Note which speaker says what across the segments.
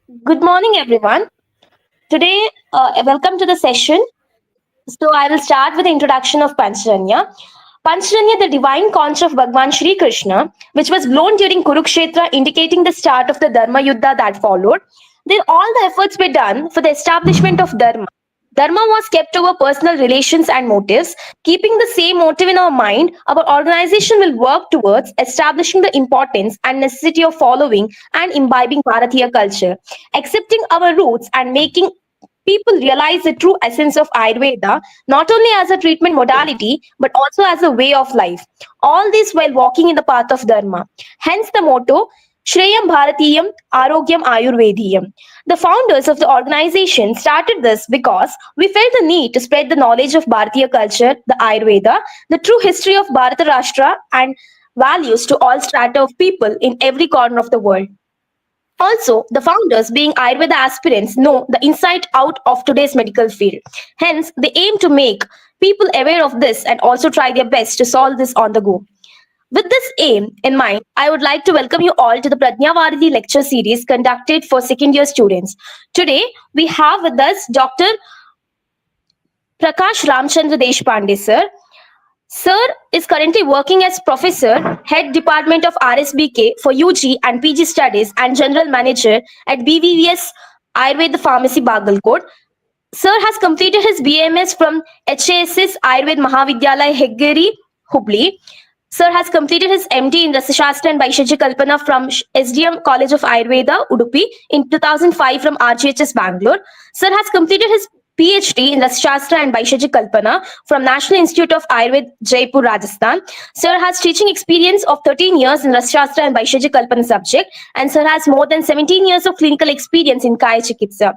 Speaker 1: Good morning, everyone. Today, welcome to the session. So, I will start with the introduction of Panchajanya. Panchajanya, the divine conch of Bhagwan Shri Krishna, which was blown during Kurukshetra, indicating the start of the Dharma Yuddha that followed. Then, all the efforts were done for the establishment of Dharma. Dharma was kept over personal relations and motives. Keeping the same motive in our mind, our organization will work towards establishing the importance and necessity of following and imbibing Bharatiya culture, accepting our roots and making people realize the true essence of Ayurveda, not only as a treatment modality, but also as a way of life. All this while walking in the path of Dharma. Hence the motto, Shreyam Bharatiyam, Arogyam Ayurvediyam. The founders of the organization started this because we felt the need to spread the knowledge of Bharatiya culture, the Ayurveda, the true history of Bharata Rashtra, and values to all strata of people in every corner of the world. Also, the founders, being Ayurveda aspirants, know the inside out of today's medical field. Hence, they aim to make people aware of this and also try their best to solve this on the go. With this aim in mind, I would like to welcome you all to the Pragnavaridhi lecture series conducted for second year students. Today, we have with us Dr. Prakash Ramachandra Deshpande, sir. Sir is currently working as Professor, Head Department of RSBK for UG and PG Studies and General Manager at BVVS Ayurveda Pharmacy Bagalkot. Sir has completed his BMS from HASS Ayurved Mahavidyalaya Heggeri, Hubli. Sir has completed his MD in Rasashastra and Vaishajya Kalpana from SDM College of Ayurveda, Udupi in 2005 from RGHS Bangalore. Sir has completed his PhD in Rasashastra and Vaishajya Kalpana from National Institute of Ayurveda, Jaipur, Rajasthan. Sir has teaching experience of 13 years in Rasashastra and Vaishajya Kalpana subject, and Sir has more than 17 years of clinical experience in Kaya Chikitsa.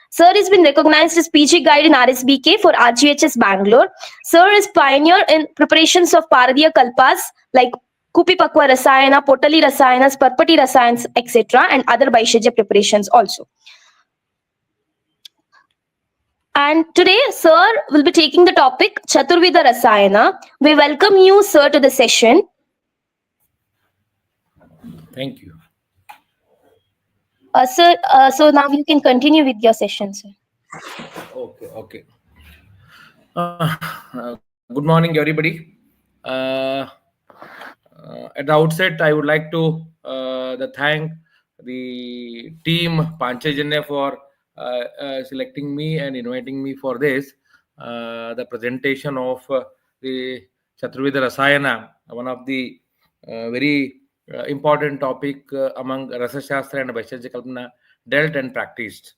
Speaker 1: Sir has been recognized as PG Guide in RSBK for RGHS Bangalore. Sir is pioneer in preparations of Paradiya Kalpas like Kupi Pakwa Rasayana, Potali Rasayanas, Parpati Rasayans, etc. and other Vaishajya preparations also. And today, Sir will be taking the topic Chaturvidha Rasayana. We welcome you, Sir, to the session.
Speaker 2: Thank you.
Speaker 1: Sir, so now you can continue with your session, sir.
Speaker 2: Okay. Good morning, everybody. Uh, at the outset, I would like to thank the team Panchajanya for selecting me and inviting me for this the presentation of the Chaturvidha Rasayana, one of the very important topic among Rasa Shastra and Vaishajya Kalpana dealt and practiced.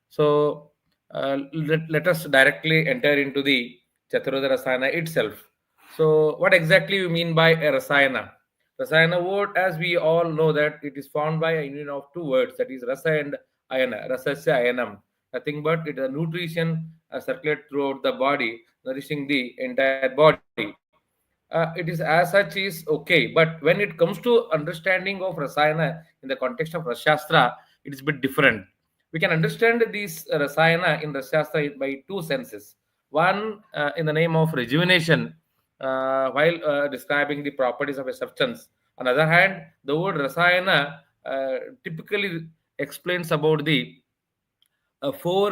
Speaker 2: So let us directly enter into the Chaturvidha Rasayana itself. So, what exactly you mean by a Rasayana? Rasayana word, as we all know, that it is formed by a union of two words, that is Rasa and Ayana. Rasasya Ayanam. Nothing but it is nutrition circulate throughout the body, nourishing the entire body. It is as such is okay, but when it comes to understanding of Rasayana in the context of Rasashastra, it is a bit different. We can understand this Rasayana in Rasashastra by two senses. One, in the name of rejuvenation, while describing the properties of a substance. On the other hand, the word Rasayana typically explains about the four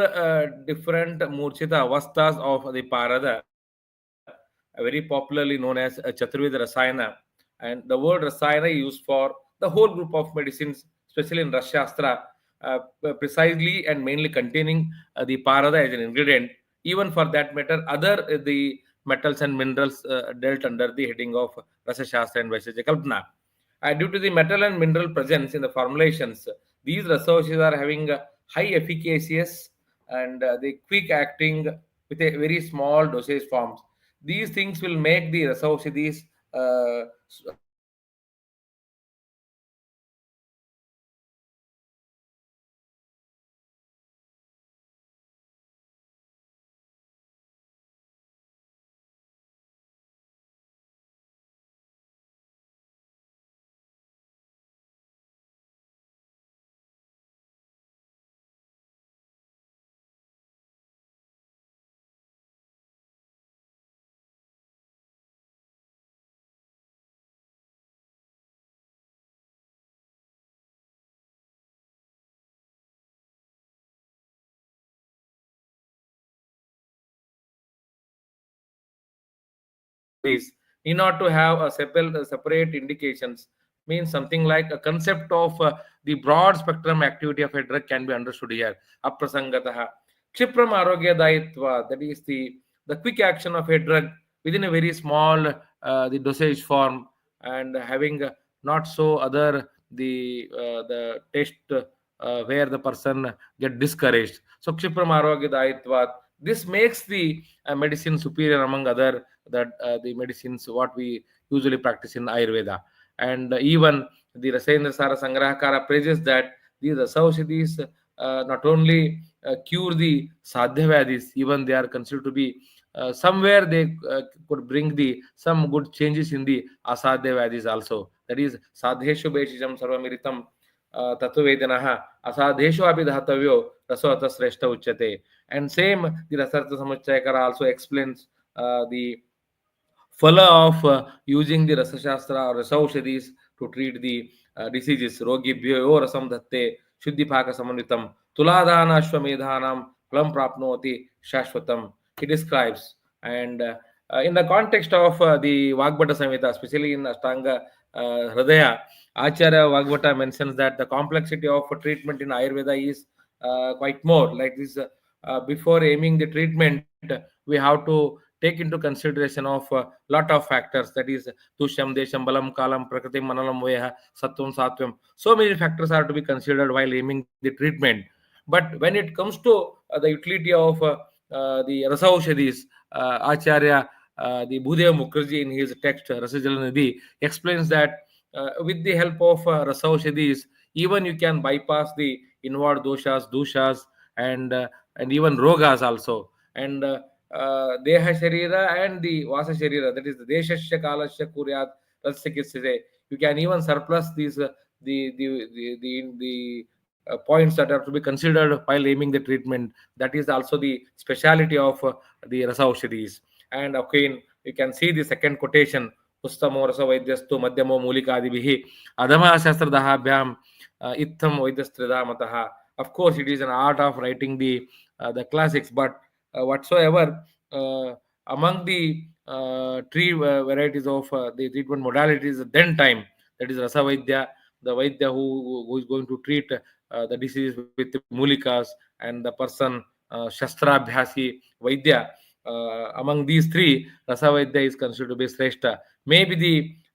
Speaker 2: different murchita avasthas of the parada, very popularly known as Chaturvidha Rasayana. And the word Rasayana is used for the whole group of medicines, especially in Rasashastra, precisely and mainly containing the parada as an ingredient. Even for that matter, other the metals and minerals dealt under the heading of Rasashastra and Vaishajya Kalpana. Due to the metal and mineral presence in the formulations, these resources are having high efficacious and they quick acting with a very small dosage forms. These things will make the resources suitable for the consumption and Rasaushadis, need not to have a separate indications, means something like a concept of the broad spectrum activity of a drug can be understood here. Aprasangataha. Kshipram Arogya Daitva, that is the quick action of a drug within a very small the dosage form, and having not so other the test where the person get discouraged. So Kshipram Arogya Daitva, this makes the medicine superior among other that the medicines what we usually practice in Ayurveda. And even the Rasayana Sara Sangrahakara praises that these Rasaushadis not only cure the sadhyavadis, even they are considered to be somewhere they could bring the some good changes in the asadhyavadis also. That is sadheshu beshijam sarvamiritam tatuvedanaha asadheshu api dhahatavyo rasota sreshta uchyate. And same the Rasartha Samuchayakara also explains the phala of using the Rasashastra or Rasaushadis to treat the diseases. Rogibhyo rasam dhatte shuddhipaka samanitam tuladana ashwamedhanam phalam prapnoti shashvatam. He describes. And in the context of the Vagbhata Samhita, especially in Ashtanga Hridaya, Acharya Vagbhata mentions that the complexity of treatment in Ayurveda is quite more. Like this, before aiming the treatment, we have to take into consideration of lot of factors. That is Tusham, Desham, Balam, Kalam, Prakriti, Manalam, Veha, Sattvam, Sattvam. So many factors are to be considered while aiming the treatment. But when it comes to the utility of the Rasaushadis, Acharya the Bhudev Mukherjee in his text Rasajalanidhi explains that with the help of Rasaushadis, even you can bypass the inward doshas, dushas, and even rogas also. And Deha Sharira and the Vasa Sharira, that is the Deshasya Kalasya Kuryat Ratsakisre. You can even surplus these the points that are to be considered while aiming the treatment. That is also the speciality of the Rasaushadis. And again, you can see the second quotation. Ustamo rasa vaidyastu madhyamo mulikadibihi adama shastradahabhyam ittham vaidyastrida. Of course, it is an art of writing the classics, but whatsoever among the three varieties of the treatment modalities at then time, that is Rasa Vaidya, the Vaidya who is going to treat the disease with mulikas, and the person Shastrabhyasi Vaidya. Among these three, Rasa Vaidya is considered to be Sreshta. Maybe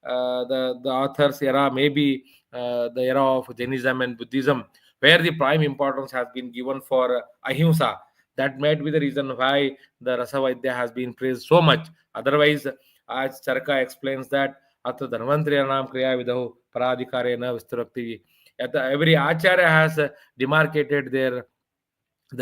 Speaker 2: the author's era, maybe the era of Jainism and Buddhism, where the prime importance has been given for ahimsa. That might be the reason why the Rasa Vaidya has been praised so much. Otherwise, as Charaka explains that Atra Dharmantriyanam Kriya Vidahu Paradhikarena Visturakti. Every Acharya has demarcated the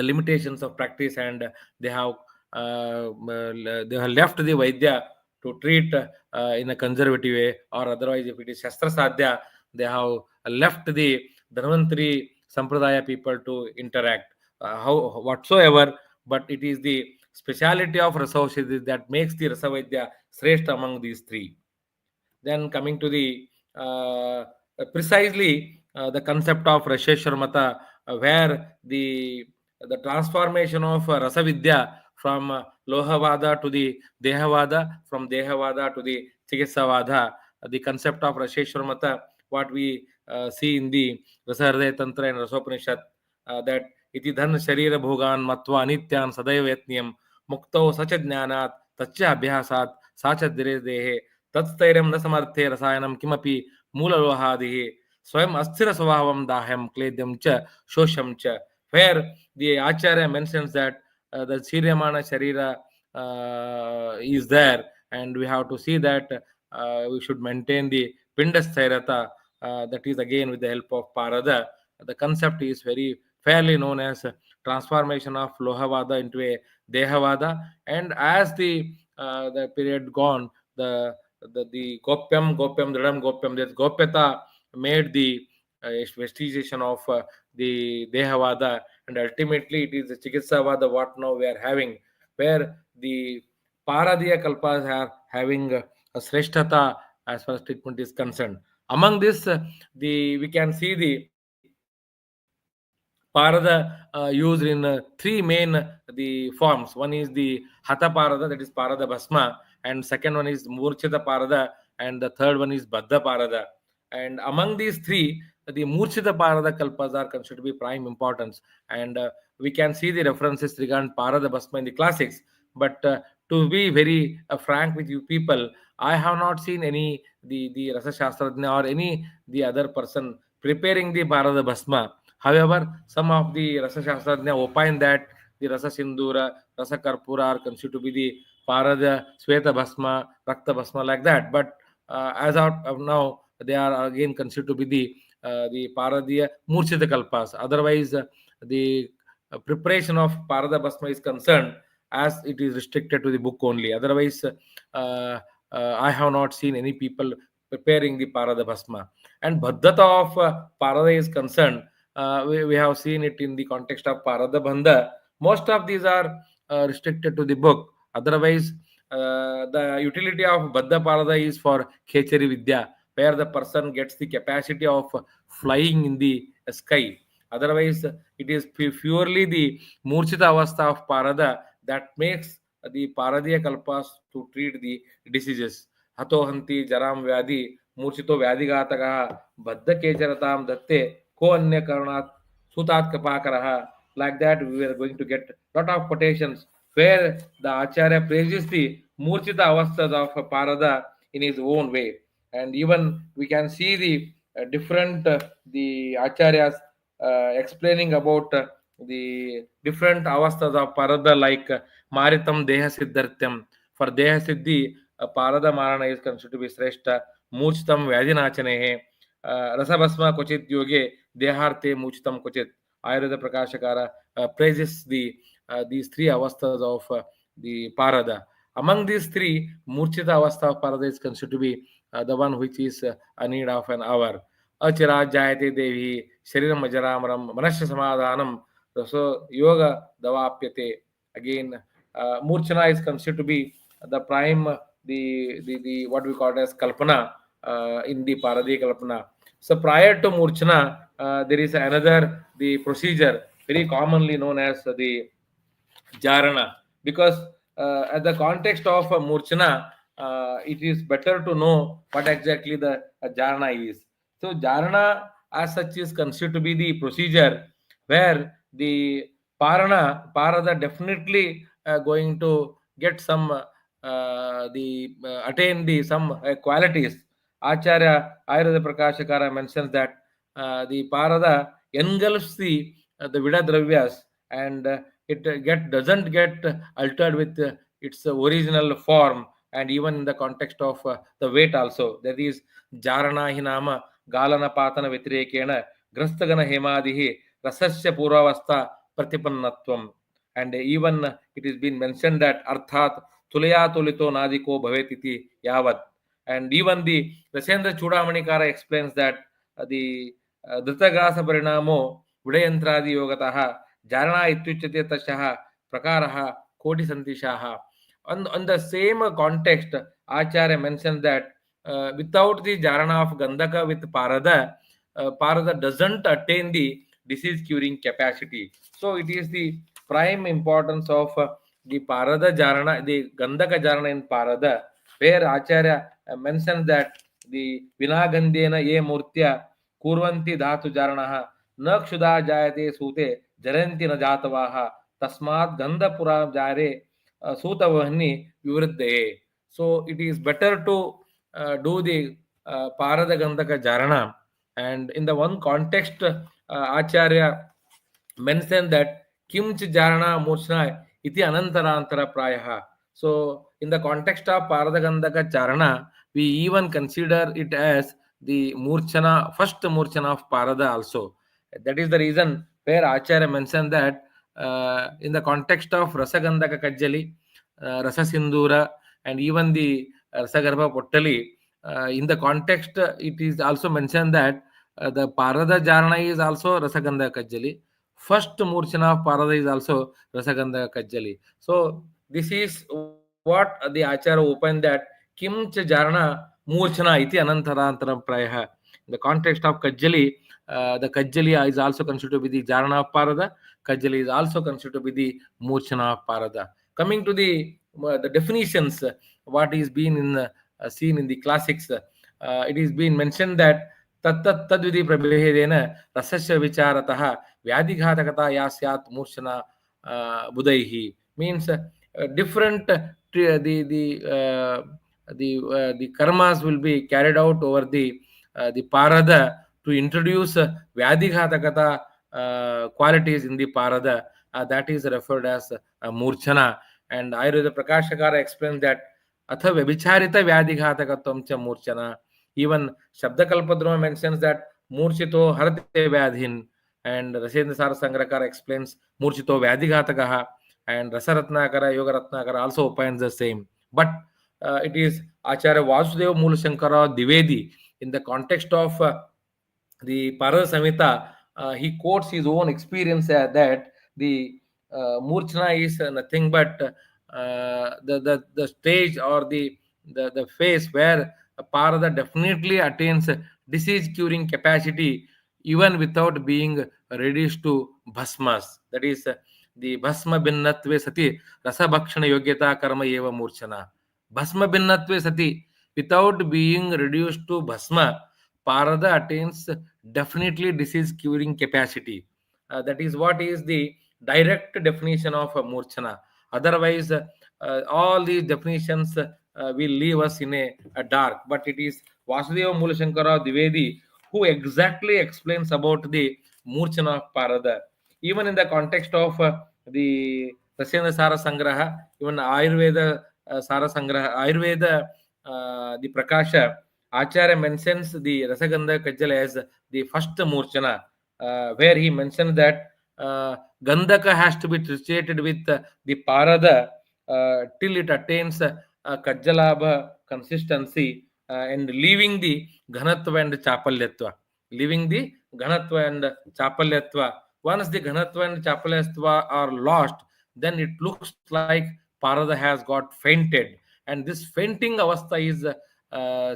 Speaker 2: limitations of practice, and they have left the Vaidya to treat in a conservative way, or otherwise, if it is Shastra Sadhya, they have left the Dharmantri Sampradaya people to interact how whatsoever. But it is the speciality of Rasaushadhi that makes the Rasavaidya Sreshta among these three. Then coming to the precisely the concept of Rasheshwar Mata, where the transformation of Rasavidya from Lohavada to the Dehavada, from Dehavada to the Chikitsavada, the concept of Rasheshwar Mata, what we see in the Rasahridaya Tantra and Rasopanishad, that iti dhan sharira bhogan matva nityan sadaiva yatniyam mukto sacha jnanat taccha abhyasat sacha dire dehe तत्स्थैर्यं न समर्थे रसायनं किमपि मूललोहादिः स्वयं अस्थिर स्वभावं दाह्यं क्लेद्यं च शोषं च. Where the Acharya mentions that the Shiryamana Sharira is there, and we have to see that we should maintain the Pindasthairata, that is again with the help of Parada. The concept is very fairly known as transformation of Lohavada into a Dehavada, and as the period gone, the Gopyam Dridam Gopyam, that Gopyata made the vestigation of the Dehavada, and ultimately it is the Chikitsavada what now we are having, where the Paradiya Kalpas are having a Sreshtata as far as treatment is concerned. Among this, we can see the Parada used in three main the forms. One is the Hatha Parada, that is Parada Bhasma, and second one is Murchita Parada, and the third one is Baddha Parada. And among these three, the Murchita Parada Kalpas are considered to be prime importance, and we can see the references regarding Parada Bhasma in the classics. But to be very frank with you people, I have not seen any the Rasa Shastrajna or any the other person preparing the Parada Bhasma. However, some of the Rasa Shastrajna opine that the Rasa Sindura, Rasa Karpura are considered to be the Parada Sweta Bhasma, Rakta Bhasma, like that. But as of now, they are again considered to be the Paradiya Murchita Kalpas. Otherwise, the preparation of Parada Bhasma is concerned, as it is restricted to the book only. Otherwise, I have not seen any people preparing the Parada Bhasma. And Bhaddata of Parada is concerned, we have seen it in the context of Parada Bandha. Most of these are restricted to the book. Otherwise, the utility of Baddha Parada is for Khechari Vidya, where the person gets the capacity of flying in the sky. Otherwise, it is purely the Murchita Avastha of Parada that makes the Paradiya Kalpas to treat the diseases. Hatohanti Jaram Vyadi Murchito Vyadigataka Baddha Kecharatam Datte Ko Anya Karanat Sutat Kapakaraha. Like that, we are going to get lot of quotations where the Acharya praises the Murchita Avasthas of Parada in his own way. And even we can see the different the Acharyas explaining about the different avasthas of Parada, like Maritam Deha Siddhartyam. For Deha Siddhi, Parada Marana is considered to be Sreshta, Murchitam Vyadinachanehe, Rasabhasma Kochit Yoge, Deharte Murchitam Kochit. Ayurveda Prakashakara praises these three avasthas of the Parada. Among these three, Murchita Avastha of Parada is considered to be the one which is a need of an hour. Achiraj Jayate Devi, Shariram Ajaramaram, Manasya Samadhanam, so Yoga Davapyate. Again, Murchana is considered to be the prime, the what we call as Kalpana in the Paradi Kalpana. So prior to Murchana, there is another the procedure very commonly known as the Jarana, because at the context of Murchana, it is better to know what exactly the Jarana is. So Jarana as such is considered to be the procedure where the Parada definitely going to get some attain the some qualities. Acharya Ayurveda Prakashakara mentions that the Parada engulfs the Vida Dravyas, and it doesn't get altered with its original form, and even in the context of the weight also. That is Jarana Hinama Galana Patana Vitrekena Grastagana Hemadihi Rasasya Puravasta Pratipannatvam. And even it is been mentioned that Arthat Tulaya Tulito Nadiko Bhavetiti Yavat. And even the Rasendra Chudamanikara explains that the Dhritagasa Parinamo Vidayantradi Yogataha Jarana Ityuchate Tashaha Prakaraha Koti Santishaha. On the same context, Acharya mentions that without the Jarana of Gandhaka with Parada, Parada doesn't attain the disease curing capacity. So it is the prime importance of the Parada Jarana, the Gandhaka Jarana in Parada, where Acharya mentions that the Vinagandhena ye Murtya Kurvanti Dhatu Jaranaha न क्षुधा जायते सूते जरन्ति न जातवाः तस्मात् गंधपुरा जारे सूतवह्नि विवृद्धे. So it is better to do the Parada Gandhaka Jarana, and in the one context Acharya mentioned that Kimch Jarana Murchana iti anantarantara prayaha. So in the context of Parada Gandhaka Charana, we even consider it as the Murchana, first Murchana of Parada also. That is the reason where Acharya mentioned that in the context of Rasagandhaka Kajjali, Rasasindura, and even the Rasagarbha Pottali, in the context it is also mentioned that the Parada Jarana is also Rasagandhaka Kajjali. First Murchana of Parada is also Rasagandhaka Kajjali. So this is what the Acharya opened, that Kimcha Jarana Murchana iti anantarantaram prayaha. In the context of Kajjali, the Kajjali is also considered to be the Jarana of Parada. Kajjali is also considered to be the Murchana of Parada. Coming to the definitions, what is being seen in the classics. It is being mentioned that तद्विधि प्रभेदेन रसस्य विचारतः व्याधिघातकता या स्यात् मूर्छना बुधैः means different the karmas will be carried out over the parada to introduce vyadhighatakata qualities in the parada. That is referred as murchana. And Ayurveda Prakashakara explains that atha vyabhicharita vyadhighatakatvam cha murchana. Even Shabdakalpadruma mentions that murchito harate vyadhin, and Rasendra Sara Sangrakara explains murchito vyadhighatakaha, and Rasaratnakara, Yoga Ratnakara also opines the same. But it is Acharya Vasudeva Moolashankara Divedi in the context of the Parada Samhita. He quotes his own experience that the Murchana is nothing but the stage or the phase where Parada definitely attains disease curing capacity even without being reduced to bhasmas. That is the bhasma binnatve sati rasa bhakshana yogyata karma eva murchana. Bhasma binnatve sati, without being reduced to bhasma, Parada attains definitely disease curing capacity. That is what is the direct definition of murchana. Otherwise, all these definitions will leave us in a dark. But it is Vasudeva Moolashankara Divedi who exactly explains about the murchana of Parada. Even in the context of the Rasena Sara Sangraha, even Ayurveda Sara Sangraha, Ayurveda the Prakasha, Acharya mentions the Rasagandha Kajjal as the first Murchana, where he mentions that Gandhaka has to be treated with the Parada till it attains Kajjalabha consistency and leaving the Ghanatva and Chapalyatva. Leaving the Ghanatva and Chapalyatva. Once the Ghanatva and Chapalyatva are lost, then it looks like Parada has got fainted. And this fainting avastha is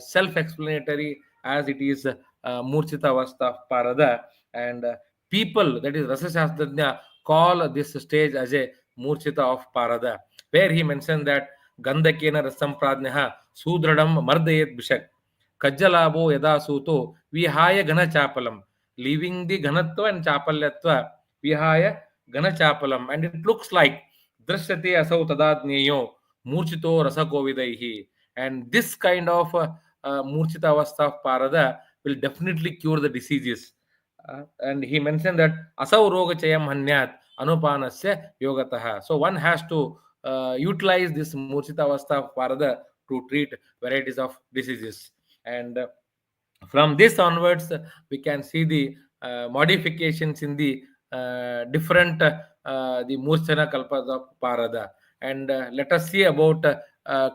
Speaker 2: self-explanatory as it is Murchita avastha of Parada. And people, that is Rasa Shastrajna, call this stage as a Murchita of Parada, where he mentioned that Gandhakena Rasam Pradneha Sudradam Mardayet Bishak Kajjalabo Yada Suto Vihaya Gana Chapalam, leaving the Ganatva and Chapalyatva Vihaya Gana Chapalam. And it looks like Drishyate Asau Tadadneyo Murchito Rasakovidaihi. And this kind of Murchita Avastha of Parada will definitely cure the diseases. And he mentioned that Asau Roga Chayam Hanyat Anupanasya Yogataha. So one has to utilize this Murchita Avastha of Parada to treat varieties of diseases. And from this onwards, we can see the modifications in the different the Murchana Kalpas of Parada. And let us see about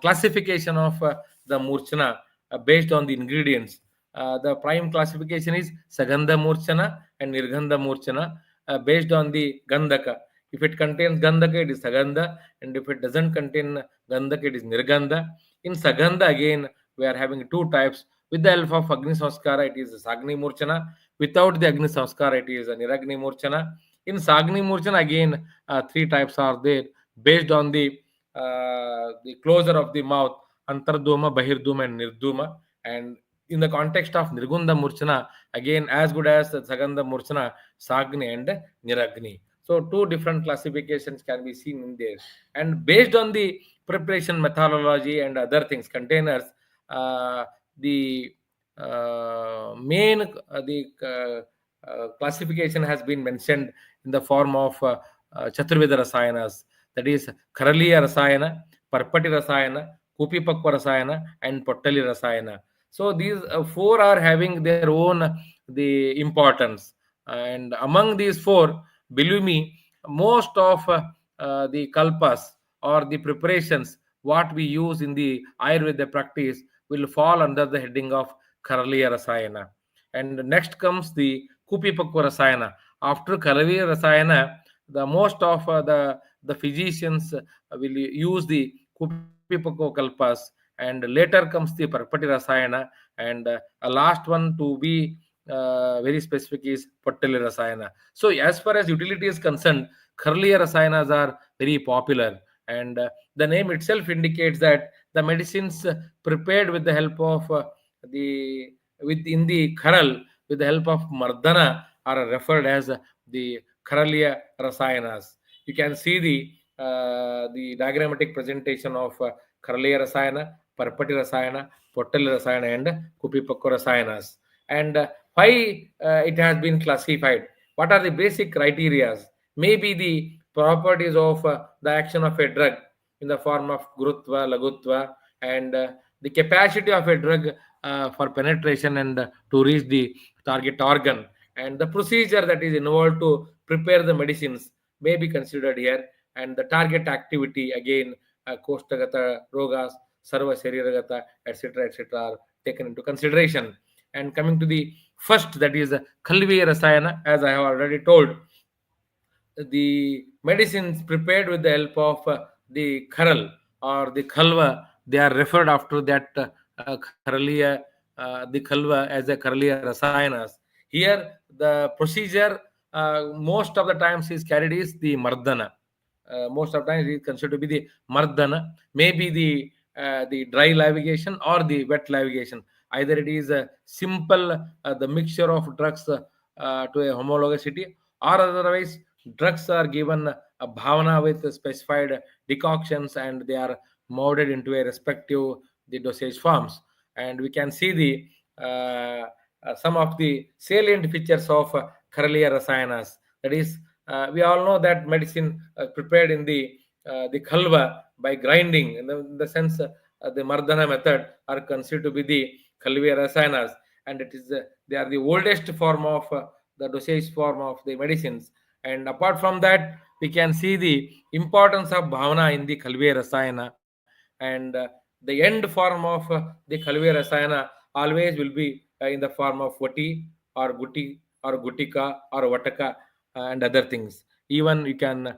Speaker 2: classification of the Murchana based on the ingredients. The prime classification is Sagandha Murchana and Nirgandha Murchana based on the Gandhaka. If it contains Gandhaka, it is Sagandha, and if it doesn't contain Gandhaka, it is Nirgandha. In Sagandha, again, we are having two types. With the help of Agni Samskara, it is Sagni Murchana. Without the Agni Samskara, it is Niragni Murchana. In Sagni Murchana, again, three types are there based on the closure of the mouth, Antarduma, Bahirduma, and Nirduma. And in the context of Nirgunda Murchana, again, as good as the Sagandha Murchana, Sagni and Niragni. So two different classifications can be seen in there. And based on the preparation methodology and other things, containers, the main classification has been mentioned in the form of Chaturvidha Rasayanas. That is Kharaliya Rasayana, Parpati Rasayana, Kupipakwa Rasayana, and Pottali Rasayana. So these four are having their own the importance. And among these four, believe me, most of the kalpas or the preparations what we use in the Ayurveda practice will fall under the heading of Kharaliya Rasayana. And next comes the Kupipakwa Rasayana. After Kharaliya Rasayana, the most of the physicians will use the Kupipakwa Kalpas, and later comes the Parpati Rasayana, and a last one to be very specific is Pottali Rasayana. So as far as utility is concerned, Kharaliya Rasayanas are very popular, and the name itself indicates that the the medicines prepared with the help of the in the Kharal with the help of Mardana are referred as the Kharaliya Rasayanas. You can see the diagrammatic presentation of Kharaliya Rasayana, Parpati Rasayana, Pottali Rasayana, and Kupipakko Rasayanas. And why it has been classified? What are the basic criteria? Maybe the properties of the action of a drug in the form of Gurutva, Lagutva, and the capacity of a drug for penetration and to reach the target organ, and the procedure that is involved to prepare the medicines may be considered here, and the target activity again, Koshtagata, Rogas, Sarva Shariragata, etc. are taken into consideration. And coming to the first, that is Khalvi Rasayana, as I have already told, the medicines prepared with the help of the kharal or the khalva, they are referred after that kharaliya, the khalva as a kharaliya rasayanas. Here, the procedure most of the times is carried is the mardana. Most of the times it is considered to be the mardana, maybe the dry lavigation or the wet lavigation. Either it is a simple the mixture of drugs to a homologosity, or otherwise drugs are given a bhavana with specified decoctions, and they are molded into a respective the dosage forms. And we can see the some of the salient features of Kharaliya Rasayanas. That is, we all know that medicine prepared in the khalva by grinding, in the sense the mardana method are considered to be the Khalviya Rasayanas, and it is they are the oldest form of the dosage form of the medicines. And apart from that, we can see the importance of bhavana in the Khalviya Rasayana, and the end form of the Khalviya Rasayana always will be in the form of Vati or Guti or Gutika or Vataka and other things. Even you can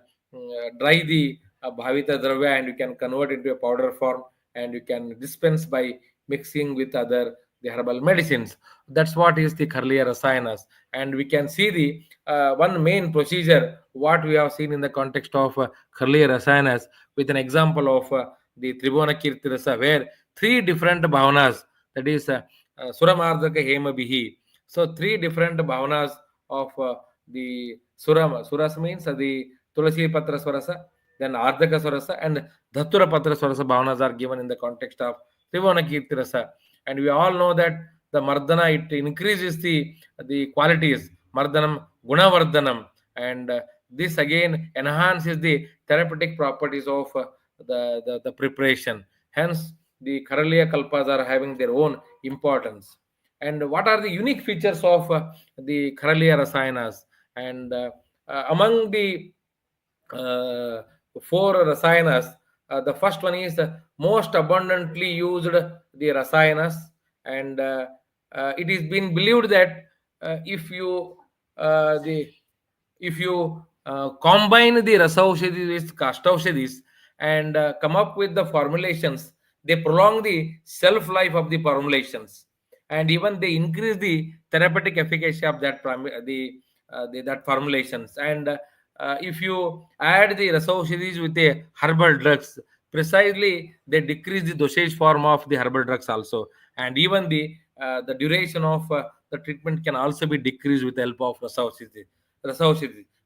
Speaker 2: dry the Bhavita Dravya and you can convert into a powder form, and you can dispense by mixing with other the herbal medicines. That's what is the Kharliya Rasayanas. And we can see the one main procedure what we have seen in the context of Kharliya Rasayanas with an example of the Tribhuna Kirti Rasa, where three different bhavanas, that is Suramardaka Hema Bihi. So three different bhavanas of the Surama. Suras means the Tulasi Patra Swarasa, then Ardhaka Swarasa, and Dhatura Patra Swarasa bhavanas are given in the context of Tribhuna Kirti Rasa. And we all know that the Mardana, it increases the qualities, Mardanam, Gunavardhanam, and this again enhances the therapeutic properties of the preparation. Hence, the Kharaliya Kalpas are having their own importance. And what are the unique features of the Kharaliya Rasayanas? And among the four Rasayanas, the first one is most abundantly used the Rasayanas, and it is been believed that if you combine the Rasaushadis with Kastaushadis and come up with the formulations, they prolong the shelf life of the formulations, and even they increase the therapeutic efficacy of that that formulations. And if you add the Rasaushadis with the herbal drugs, precisely they decrease the dosage form of the herbal drugs also, and even the duration of the treatment can also be decreased with the help of Rasaushadis.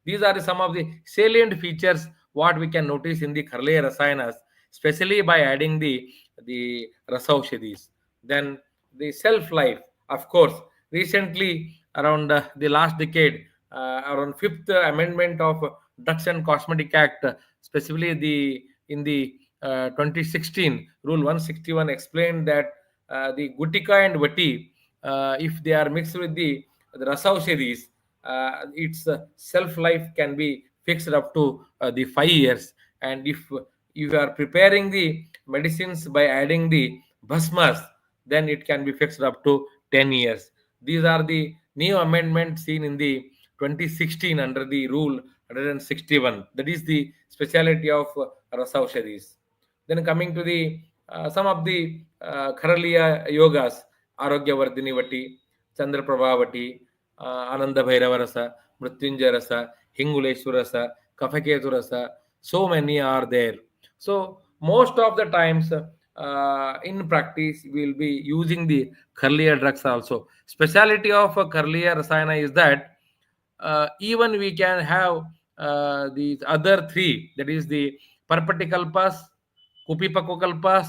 Speaker 2: These are some of the salient features what we can notice in the Kharliya Rasayanas, especially by adding the Rasaushadis. Then the shelf life, of course, recently around the last decade, around fifth amendment of Drugs and Cosmetic Act, specifically in the 2016 Rule 161 explained that the Gutika and Vati, if they are mixed with the Rasaushadis, its shelf life can be fixed up to the 5 years. And if you are preparing the medicines by adding the bhasmas, then it can be fixed up to 10 years. These are the new amendments seen in the 2016 under the Rule 161. That is the speciality of Rasaushadis. Then coming to the some of the Kharaliya yogas, Arogya Vardhini Vati, Chandra Prabhavati, Ananda Bhairava Rasa, Mrityunjaya Rasa, Hinguleshwara Rasa, Kafaketu Rasa, so many are there. So most of the times in practice we will be using the Karliya drugs also. Speciality of Karliya Rasayana is that even we can have these other three, that is the Parpatikalpas, Kupipakokalpas,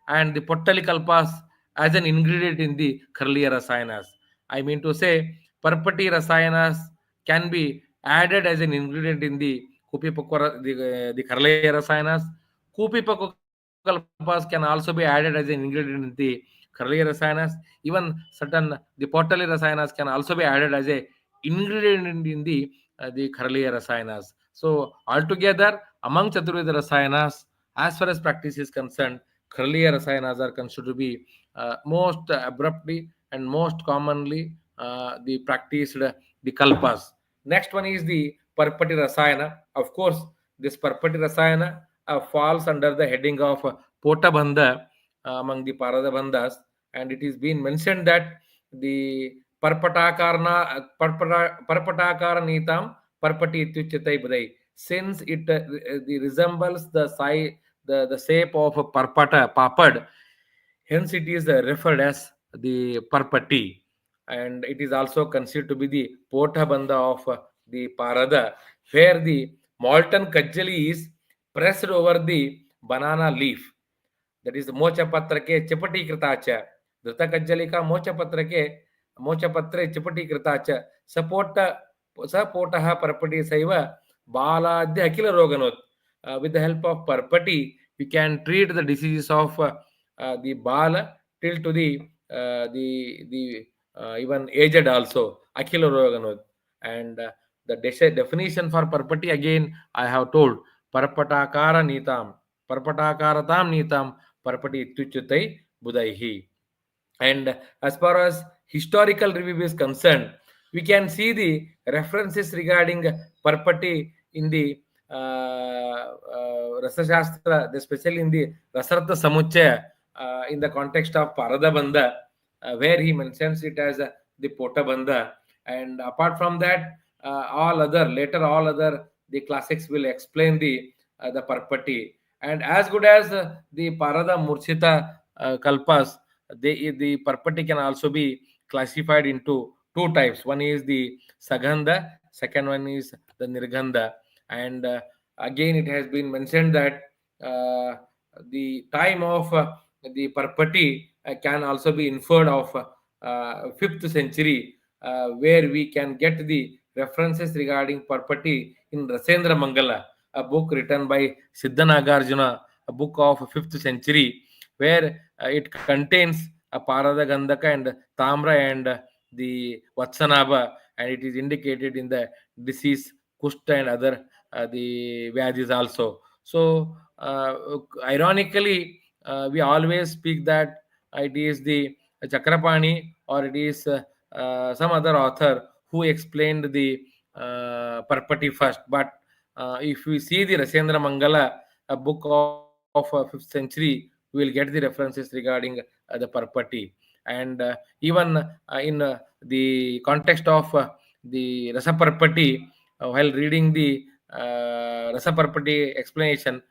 Speaker 2: and the Pottalikalpas as an ingredient in the Karliya Rasayanas. I mean to say, Parpati Rasayanas can be added as an ingredient in the the Karliya Rasayanas. Kupipakokalpas can also be added as an ingredient in the Karliya Rasayanas. Even certain the Pottali Rasayanas can also be added as a ingredient in the Karliya Rasayanas. So altogether, among Chaturvidha Rasayanas, as far as practice is concerned, Karliya Rasayanas are considered to be most abruptly and most commonly the practiced the kalpas. Next one is the Parpati Rasayana. Of course, this Parpati Rasayana falls under the heading of Potabandha among the Paradabandhas, and it is being mentioned that the Parpatakara Nitam Parpati Ityuchatai Budai, since it resembles the shape of a parpata papad, hence it is referred as the parpati, and it is also considered to be the potabandha of the parada, where the molten kajjali is pressed over the banana leaf, that is मोचपत्र के चपटीकृता च धृतकज्जलिका मोचपत्र के मोचपत्रे चपटीकृता च support सपोटः पर्पटी सैव बालाद्य अखिल रोगनोत्. With the help of parpati we can treat the diseases of the bala till to the even aged also akhil roganod. And the definition for parpati again I have told: parpatakara nitam parpatakaratam nitam parpati ityuchutai budaihi. And as far as historical review is concerned, we can see the references regarding parpati in the Rasashastra, especially in the Rasartha Samuchaya, in the context of Paradabandha, where he mentions it as the Potabandha. And apart from that, all other the classics will explain the Parpati. And as good as the Parada Murchita Kalpas, the Parpati can also be classified into two types. One is the Sagandha, second one is the Nirgandha. And again, it has been mentioned that the time of the Parpati can also be inferred of 5th century, where we can get the references regarding Parpati in Rasendra Mangala, a book written by Siddhanagarjuna, a book of 5th century, where it contains a Parada Gandhaka and Tamra and the Vatsanaba, and it is indicated in the disease Kushta and other the Vyadhis also. So, ironically, we always speak that it is the Chakrapani or it is some other author who explained the Parpati first. But if we see the Rasendra Mangala, a book of 5th century, we will get the references regarding the Parpati. And even in the context of the Rasaparpati, while reading the Rasaparpati explanation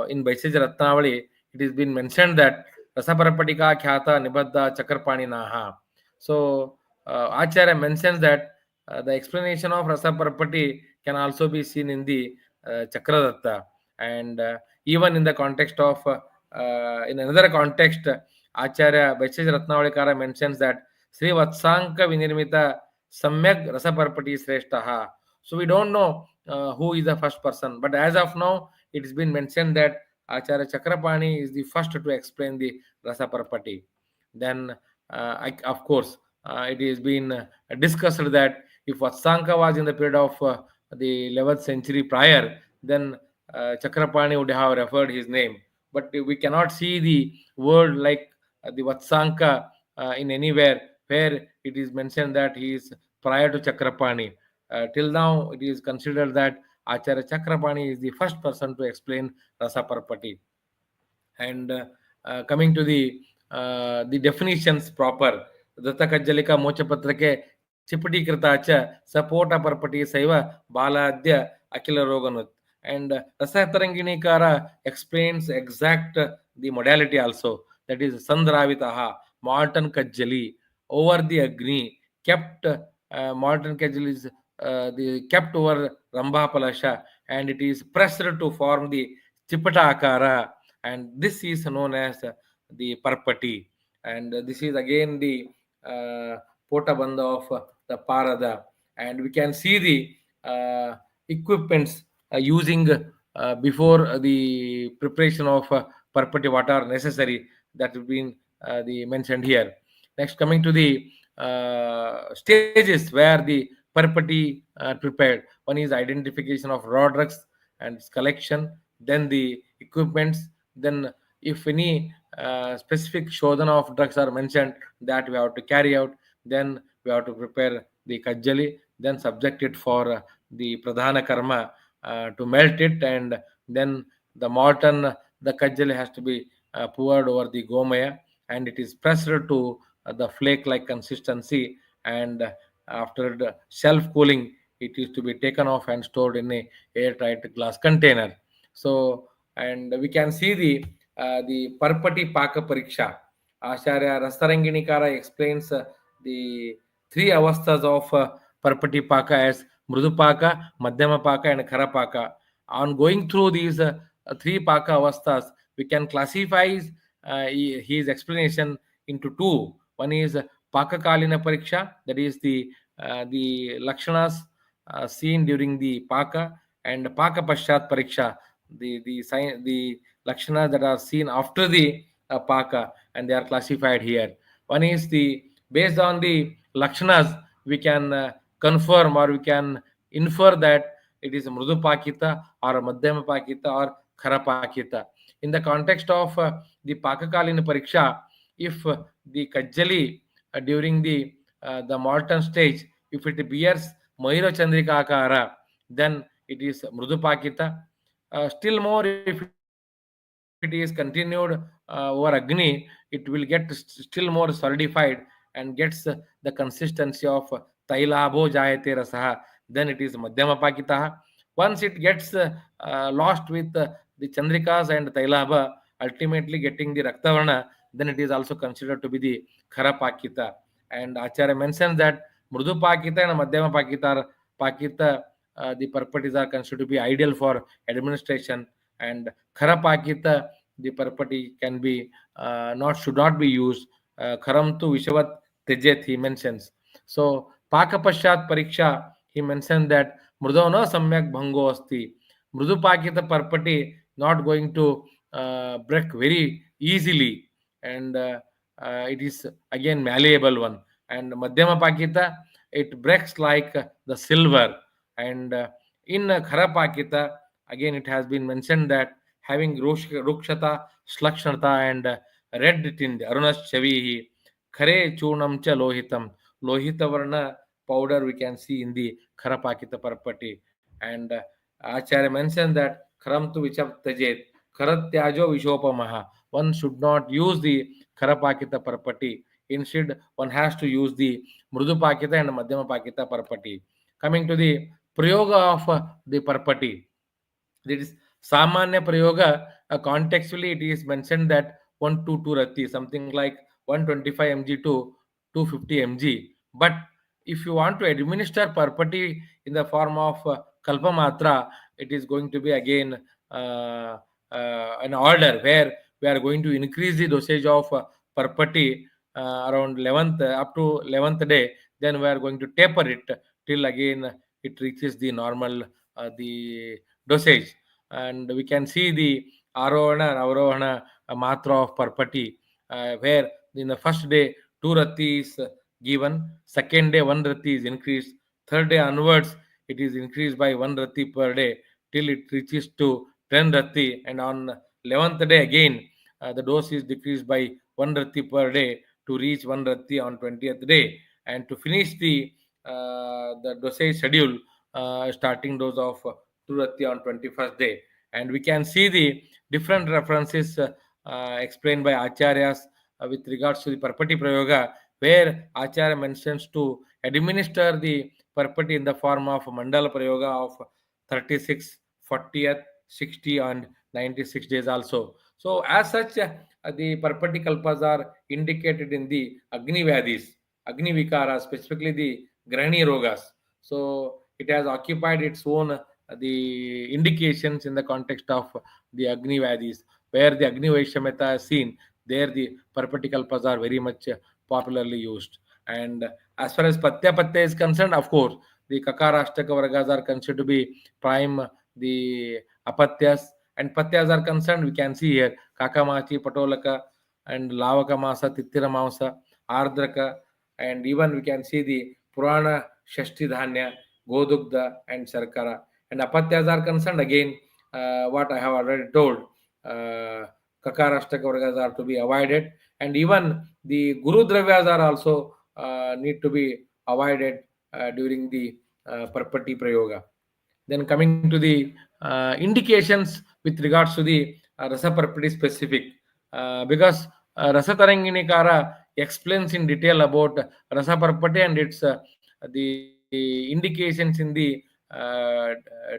Speaker 2: in Vaisaj Ratnavali, it has been mentioned that Rasaparpatika Khyata Nibadha Chakrapani Naha. So, Acharya mentions that the explanation of Rasaparpati can also be seen in the Chakradatta. And even in the context of, in another context, Acharya Vaishaj Ratnavalikara mentions that Sri Vatsanka Vinirmita Samyak Rasaparpati Sreshtaha. So we don't know who is the first person, but as of now, it has been mentioned that Acharya Chakrapani is the first to explain the Rasaparpati. Then, of course, it has been discussed that if Vatsanka was in the period of the 11th century prior, then Chakrapani would have referred his name. But we cannot see the word like the Vatsanka in anywhere where it is mentioned that he is prior to Chakrapani. Till now, it is considered that Acharya Chakrapani is the first person to explain Rasaparpati. And coming to the definitions proper, Datta Kajjalika Mochapatrake Chipati Kritacha Sapota Parpati Saiva Baladya Akila Roganut. and Rasataranginikara explains exact the modality also. That is Sandravitaha, molten kajjali, over the Agni, kept molten kajjali is the kept over Rambha Palasha, and it is pressed to form the Chipata Akara, and this is known as the Parpati. And this is again the Potabandha of the Parada, and we can see the equipments using before the preparation of Parpati, what are necessary, that have been the mentioned here. Next, coming to the stages where the Parpati prepared. One is identification of raw drugs and its collection, then the equipments, then if any specific shodhana of drugs are mentioned, that we have to carry out, then we have to prepare the kajjali, then subject it for the pradhana karma to melt it, and then the molten the kajjali has to be poured over the gomaya, and it is pressed to the flake like consistency, and after the self cooling it is to be taken off and stored in a airtight glass container. So, and we can see the Parpati Paka Pariksha. Acharya Rasaranginikara explains the three avasthas of Parpati Paka as Mrudupaka, Madhyama Paka, and Kharapaka. On going through these three Paka avasthas, we can classify his explanation into two. One is Pakakalina Pariksha, that is the Lakshanas seen during the Paka, and Paka Paschat Pariksha, the Lakshanas that are seen after the Paka, and they are classified here. One is the based on the Lakshanas, we can confirm or we can infer that it is Mrudu Pakita or Madhyama Pakita or Khara Pakita. In the context of the Pakakalina Pariksha, if the Kajjali during the molten stage, if it bears Mahira Chandrika Akara, then it is Mrudu Pakita. Still more, if it is continued over Agni, it will get still more solidified and gets the consistency of Tailabho Jayate Rasaha, then it is Madhyama Pakita. Once it gets lost with the Chandrikas and Tailabha, ultimately getting the Raktavarna, then it is also considered to be the Khara Pakita. And Acharya mentions that Mrudu Pakita and Madhyama Pakita, the Parpatis are considered to be ideal for administration, and Khara Pakita, the Parpati can be should not be used. Kharam tu Vishavat Tejet, he mentions. So Paka Pashat Pariksha, he mentioned that Mrudona Samyak Bhango Asti. Mrudu Pakita Parpati not going to break very easily, and it is again malleable one. And Madhyama Pakita, it breaks like the silver. And in Khara Pakita, again it has been mentioned that having Rukshata, Slakshnata, and red tint, Arunas Chavihi, Khare Chunam Cha Lohitam, Lohita Varna powder we can see in the Khara Pakita Parpati. And Acharya mentioned that Kharam tu Vichap Tajet, Kharat Tyajo Vishopamaha. One should not use the Khara Pakita Parpati. Instead, one has to use the Mrudu Pakita and Madhyama Pakita Parpati. Coming to the Prayoga of the Parpati, that is Samanya Prayoga, contextually it is mentioned that 1 to 2 Rati, something like 125 mg to 250 mg. But if you want to administer Parpati in the form of Kalpamatra, it is going to be again an order where we are going to increase the dosage of Parpati around 11th up to 11th day. Then we are going to taper it till again it reaches the normal the dosage. And we can see the Arohana and Avarohana matra of Parpati, where in the first day 2 rati is given, second day 1 rati is increased, third day onwards it is increased by 1 rati per day till it reaches to 10 rati, and on 11th day again the dose is decreased by 1 rati per day to reach 1 rati on 20th day, and to finish the dosage schedule, starting dose of 2 rati on 21st day. And we can see the different references explained by acharyas with regards to the Parpati Prayoga, where Acharya mentions to administer the Parpati in the form of Mandala Prayoga of 36, 40th, 60 and 96 days also. So as such, the Parpati Kalpas are indicated in the Agni Vyadhis, Agni Vikara, specifically the Grahani Rogas. So it has occupied its own the indications in the context of the Agni Vyadhis, where the Agni Vaishameta is seen. There the Parpati Kalpas are very much popularly used. And as far as Patya Patya is concerned, of course, the Kakarashtaka Vargas are considered to be prime, the Apatyas, and Patyas are concerned, we can see here Kakamachi, Patolaka, and Lavaka Masa, Titira Masa, Ardraka, and even we can see the Purana Shashti Dhanya, Godugda, and Sarkara. And Apatyas are concerned, again, what I have already told, Kakarashtaka Vargas are to be avoided, and even the Guru Dravyas are also need to be avoided during the Parpati Prayoga. Then coming to the indications with regards to the Rasa Parpati specific, because Rasa Taranginikara explains in detail about Rasa Parpati and its the indications in the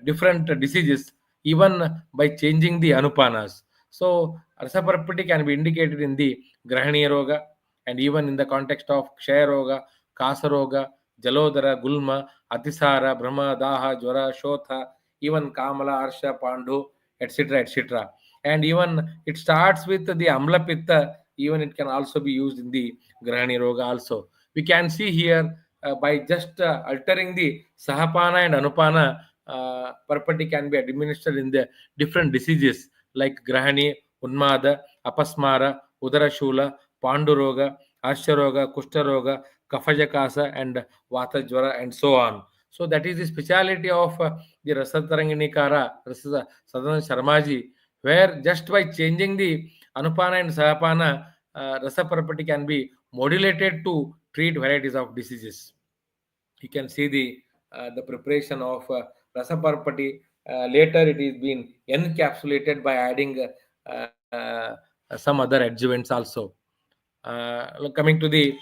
Speaker 2: different diseases, even by changing the anupanas. So Rasa Parpati can be indicated in the Grahani Roga, and even in the context of Kshaya Roga, Kasa Roga, Jalodara, Gulma, Atisara, Brahma, Daha, Jwara, Shotha, even Kamala, Arsha, Pandu, etc., etc. And even it starts with the Amla Pitta, even it can also be used in the Grahani Roga also. We can see here by just altering the Sahapana and Anupana, Parpati can be administered in the different diseases like Grahani, Unmada, Apasmara, Udarashula, Panduroga, Arsharoga, Kushtaroga, Kafajakasa, and Vata Jwara, and so on. So that is the speciality of the Rasataranginikara, Sadhana Sharmaji, where just by changing the Anupana and Sahapana, Rasa Parpati can be modulated to treat varieties of diseases. You can see the preparation of Rasa Parpati. Later, it is been encapsulated by adding some other adjuvants also. Coming to the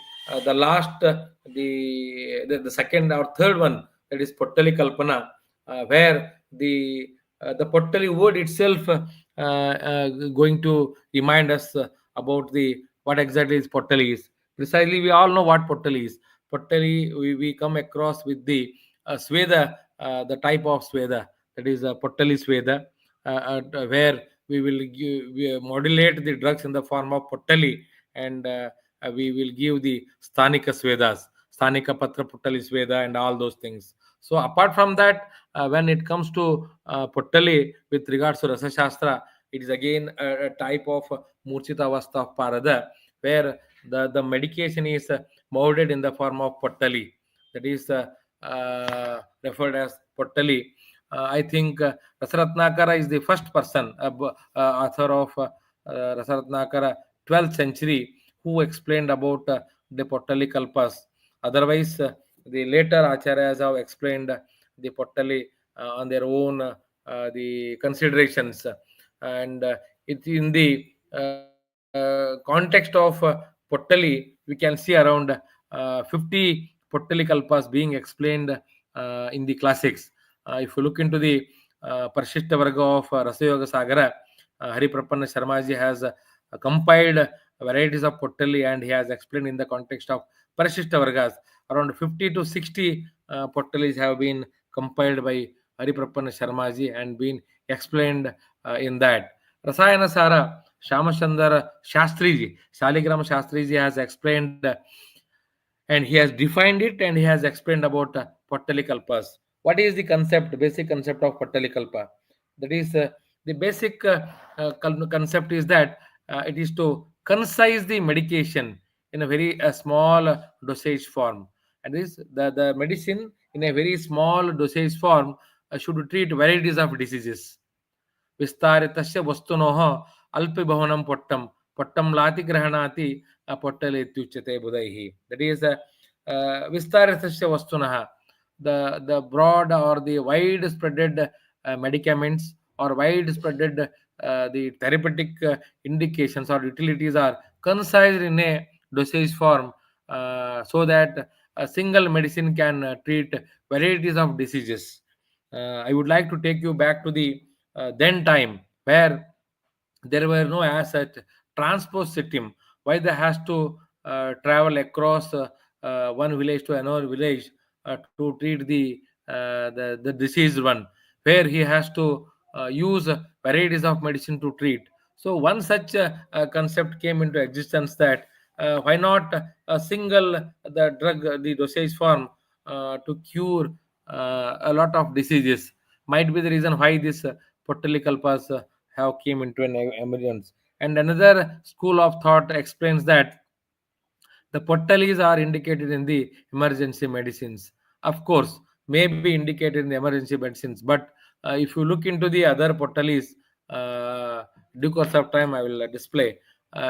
Speaker 2: last, the second or third one, that is Pottali Kalpana, where the Pottali word itself going to remind us about the what exactly is Pottali is. Precisely, we all know what Pottali is. Pottali, we come across with the Sweda, the type of Sweda, that is Pottali Sweda, where we modulate the drugs in the form of Pottali, and we will give the Sthanika Svedas, Sthanika Patra Puttali Sveda, and all those things. So apart from that, when it comes to Puttali with regards to Rasa Shastra, it is again a type of Murchita Avastha of Parada, where the medication is molded in the form of Puttali. That is referred as Puttali. I think Rasaratnakara is the first person, author of Rasaratnakara, 12th century, who explained about the Pottali Kalpas. Otherwise, the later Acharyas have explained the Pottali on their own the considerations. And it in the context of Pottali, we can see around 50 Pottali Kalpas being explained in the classics. If you look into the Parishishta Varga of Rasayoga Sagara, Hari Prapanna Sharmaji has compiled varieties of Pottali, and he has explained in the context of Parishishta Vargas. Around 50 to 60 Pottalis have been compiled by Hari Prapanna Sharmaji and been explained in that. Rasayana Sara, Shamachandra Shastriji, Shaligram Shastriji has explained and he has defined it, and he has explained about Pottalikalpas. What is the concept, basic concept of Pottalikalpa? That is the basic concept is that it is to concise the medication in a very small dosage form. And this the medicine in a very small dosage form should treat varieties of diseases. विस्तारितस्य वस्तुनोः अल्पबहुनं पोट्टं पोट्टं लाति ग्रहणाति पोट्टले इत्युच्यते बुधैः. That is विस्तारितस्य वस्तुनः, the broad or the wide spreaded medicaments or wide spreaded the therapeutic indications or utilities are concised in a dosage form, so that a single medicine can treat varieties of diseases. I would like to take you back to the then time where there were no as such transport system. Why they has to travel across one village to another village to treat the diseased one, where he has to use varieties of medicine to treat. So one such concept came into existence, that why not a single the drug, the dosage form to cure a lot of diseases. Might be the reason why this Potalikalpas have came into an emergence. And another school of thought explains that the pottalis are indicated in the emergency medicines. Of course, may be indicated in the emergency medicines, but if you look into the other pottalis, uh, due course of time, I will display.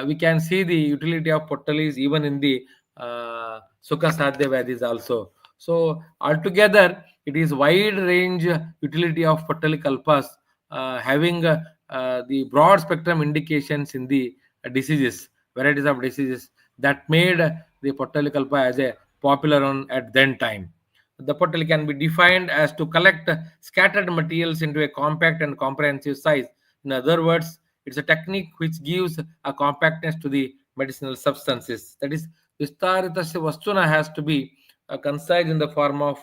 Speaker 2: We can see the utility of pottalis even in the Sukha Sadhya Vadis also. So, altogether, it is wide range utility of pottali kalpas, having the broad spectrum indications in the diseases, varieties of diseases, that made the Potalikalpa as a popular one at then time. The potali can be defined as to collect scattered materials into a compact and comprehensive size. In other words, it's a technique which gives a compactness to the medicinal substances. That is, Vistaritasya Vastuna has to be concise in the form of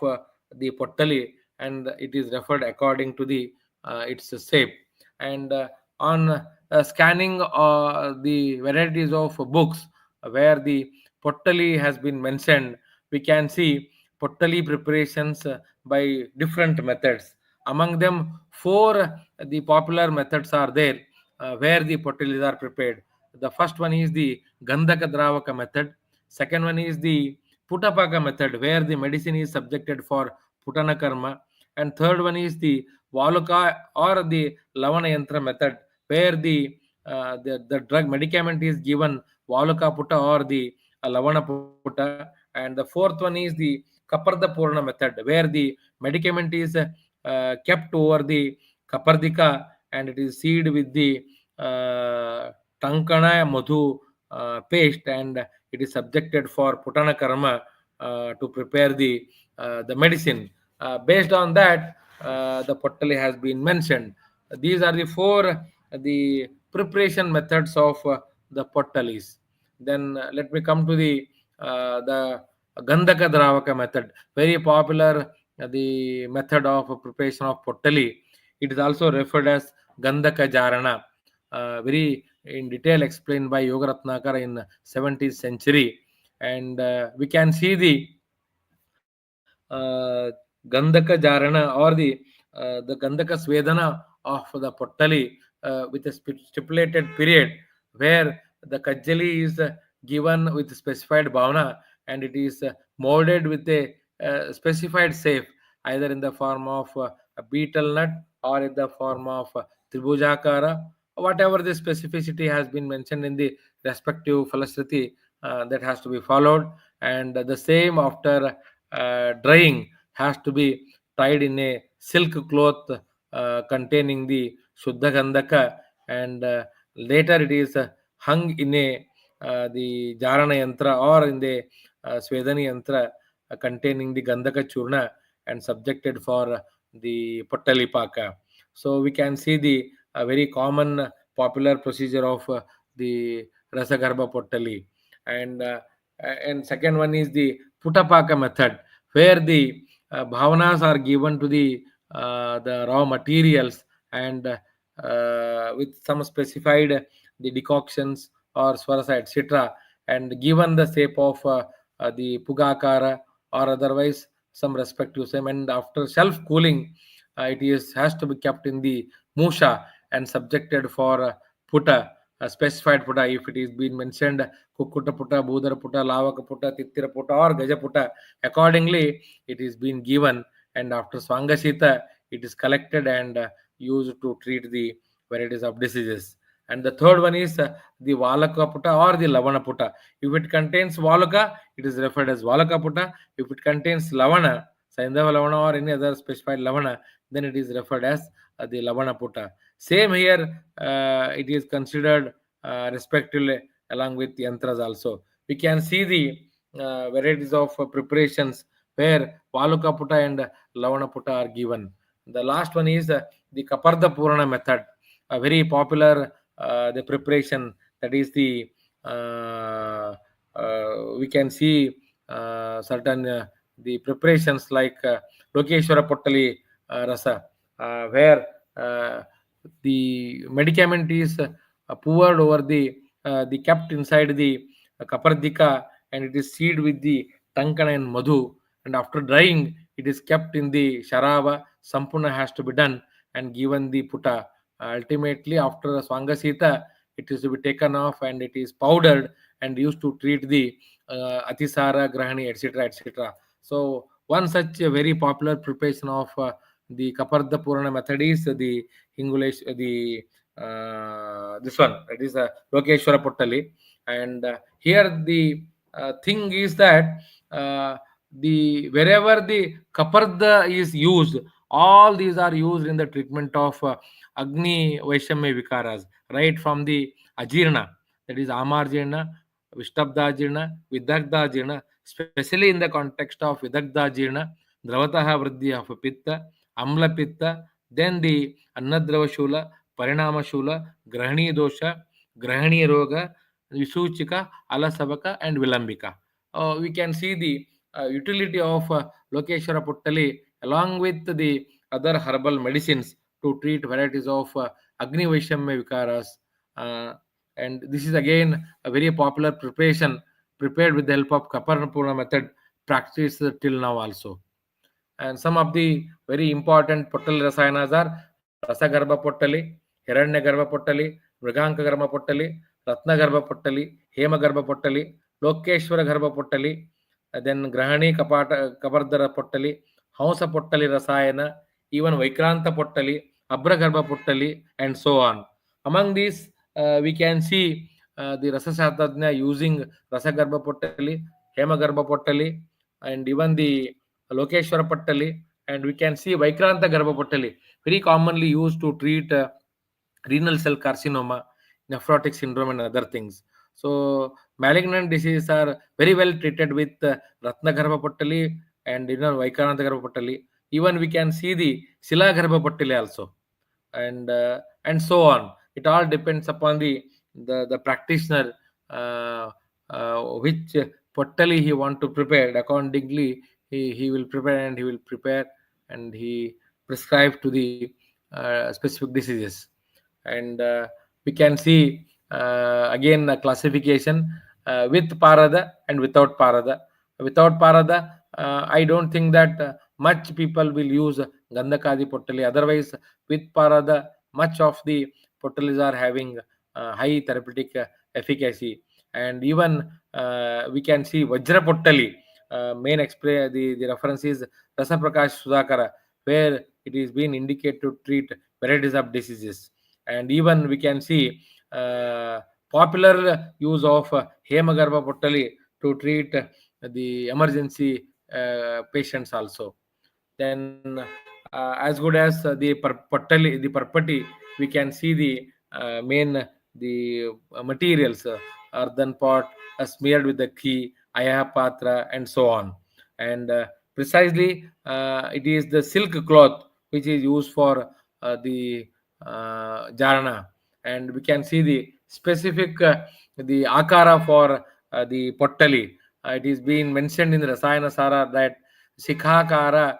Speaker 2: the potali, and it is referred according to the its shape. And on scanning the varieties of books where the pottali has been mentioned, we can see pottali preparations by different methods. Among them, four the popular methods are there where the pottalis are prepared. The first one is the Gandhaka Dravaka method. Second one is the Putapaka method, where the medicine is subjected for Putana Karma. And third one is the Valuka or the Lavana Yantra method, where the drug medicament is given Valuka Puta or the Lavana Puta. And the fourth one is the Kaparda Purna method, where the medicament is kept over the Kapardika, and it is sealed with the Tankana Madhu paste, and it is subjected for Putana Karma to prepare the medicine. Based on that, the Pottali has been mentioned. These are the four the preparation methods of the Pottalis. Then let me come to the Gandhaka Dravaka method, very popular. The method of preparation of Pottali. It is also referred as Gandhaka Jarana, very in detail explained by Yogaratnakar in 17th century. And we can see uh, Gandhaka Jarana or the Gandhaka Svedana of the Pottali with a stipulated period, where the Kajjali is given with specified bhavana, and it is molded with a specified shape, either in the form of a beetle nut or in the form of Tribujakara. Whatever the specificity has been mentioned in the respective philosophy, that has to be followed, and the same after drying has to be tied in a silk cloth containing the Shuddha Gandhaka, and later it is hung in a the Jarana Yantra or in the Svedani Yantra containing the Gandhaka Churna, and subjected for the Pottalipaka. So we can see the very common popular procedure of the Rasagarbha Pottali. And and second one is the Putapaka method, where the bhavanas are given to the raw materials, and with some specified the decoctions or swarasa etc., and given the shape of the pugakara or otherwise some respective same, and after self cooling it is has to be kept in the musha and subjected for puta, specified puta. If it is been mentioned Kukuta puta, Budara puta, Lavaka puta, Tittira puta or Gaja puta, accordingly it is being given, and after Swangashita it is collected and used to treat the varieties of diseases. And the third one is the Valaka puta or the Lavana puta. If it contains Valaka, it is referred as Valaka puta. If it contains Lavana, Saindava Lavana or any other specified Lavana, then it is referred as the Lavana puta. Same here, it is considered respectively along with yantras also. We can see the varieties of preparations where Valuka puta and Lavana puta are given. The last one is the Kaparda Purana method, a very popular the preparation. That is the we can see certain the preparations like Lokeshwara Pottali Rasa, where the medicament is poured over the kept inside the kapardika, and it is sealed with the tankana and madhu, and after drying it is kept in the sharava. Sampurna has to be done and given the puta. Ultimately, after swangasita, it is to be taken off and it is powdered and used to treat the atisara, grahani, etc., etc. So one such a very popular preparation of the Kaparda Purana method is the Hingulesh, the this one, that is Lokeshwara Pottali. And here the thing is that the wherever the Kaparda is used, all these are used in the treatment of Agni Vaishamya Vikaras, right from the Ajirna, that is Amarjirna, Vishtabdajirna, Vidagdajirna, especially in the context of Vidagdajirna, Dravataha Vriddhi of Pitta, Amla Pitta, then the Annadrava Shula, Parinama Shula, Grahani Dosha, Grahani Roga, Visuchika, Alasabaka, and Vilambika. We can see the utility of Lokeshwara Puttali along with the other herbal medicines to treat varieties of Agni Vaishamya Vikaras. Uh, and this is again a very popular preparation prepared with the help of Kaparnapurna method practiced till now also. And some of the very important Pottali Rasayanas are Rasagarbha Pottali, Hiranyagarbha Pottali, Mriganka Garba Pottali, Ratnagarbha Pottali, Hemagarbha Pottali, Lokeshwara Garba Pottali, then Grahani Kapardara Pottali, Hausa Pottali Rasayana, even Vaikranta Pottali, Abragarbha Pottali, and so on. Among these, we can see the Rasashatadnya using Rasagarbha Pottali, Hemagarbha Pottali, and even the Lokeshwara Pottali, and we can see Vaikranta Garbha Pottali, very commonly used to treat renal cell carcinoma, nephrotic syndrome, and other things. So malignant diseases are very well treated with Ratna Garbha Pottali and Vaikranta Garbha Pottali. Even we can see the Sila Garbha Pottali also, and so on. It all depends upon the practitioner which Pottali he want to prepare. Accordingly, he will prepare and he will prepare and he prescribe to the specific diseases. And we can see again a classification with parada and without parada. Without parada, I don't think that much people will use Gandakadi Pottali. Otherwise, with parada, much of the Pottalis are having high therapeutic efficacy. And even we can see Vajra Pottali. Main the reference is Rasa Prakash Sudhakara, where it is being indicated to treat varieties of diseases. And even we can see popular use of Hemagarbha Pottali to treat the emergency patients also. Then as good as the Parpati, we can see the main the materials, earthen pot smeared with the key, ayah patra, and so on. And precisely, it is the silk cloth which is used for the jarana, and we can see the specific the akara for the pottali. It is being mentioned in the Rasayana Sara that Sikhakara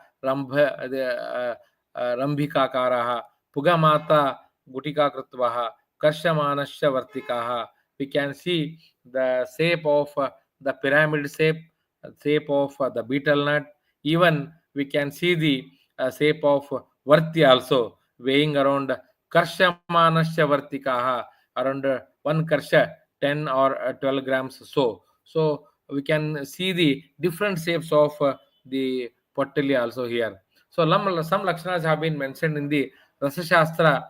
Speaker 2: Rambhikakaraha Pugamata Gutika Krutvaha Karshamanasya Vartikaha. We can see the shape of the pyramid shape of the betel nut. Even we can see the shape of Varti also, weighing around Karshamanasya Vartikaha, around 1 Karsha, 10 or 12 grams. So we can see the different shapes of the Pottali also here. So some lakshanas have been mentioned in the Rasa Shastra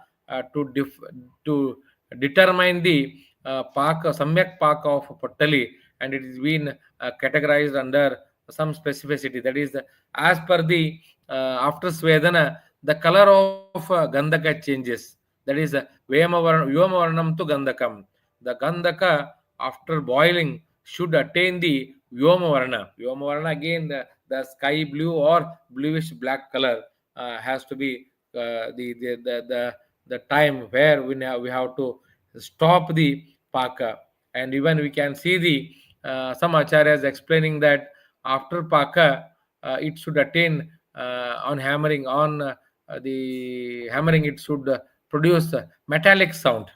Speaker 2: to determine the samyak pak of Pottali, and it is been categorized under some specificity. That is, as per the after Svedana, the color of Gandhaka changes. That is, Vyamavarnam to Gandhakam. The Gandhaka, after boiling, should attain the Vyoma Varna. Vyoma Varna again the sky blue or bluish black color. has to be the time where we have to stop the paka. And even we can see the some acharyas explaining that after paka, it should attain on hammering on the hammering, it should produce metallic sound.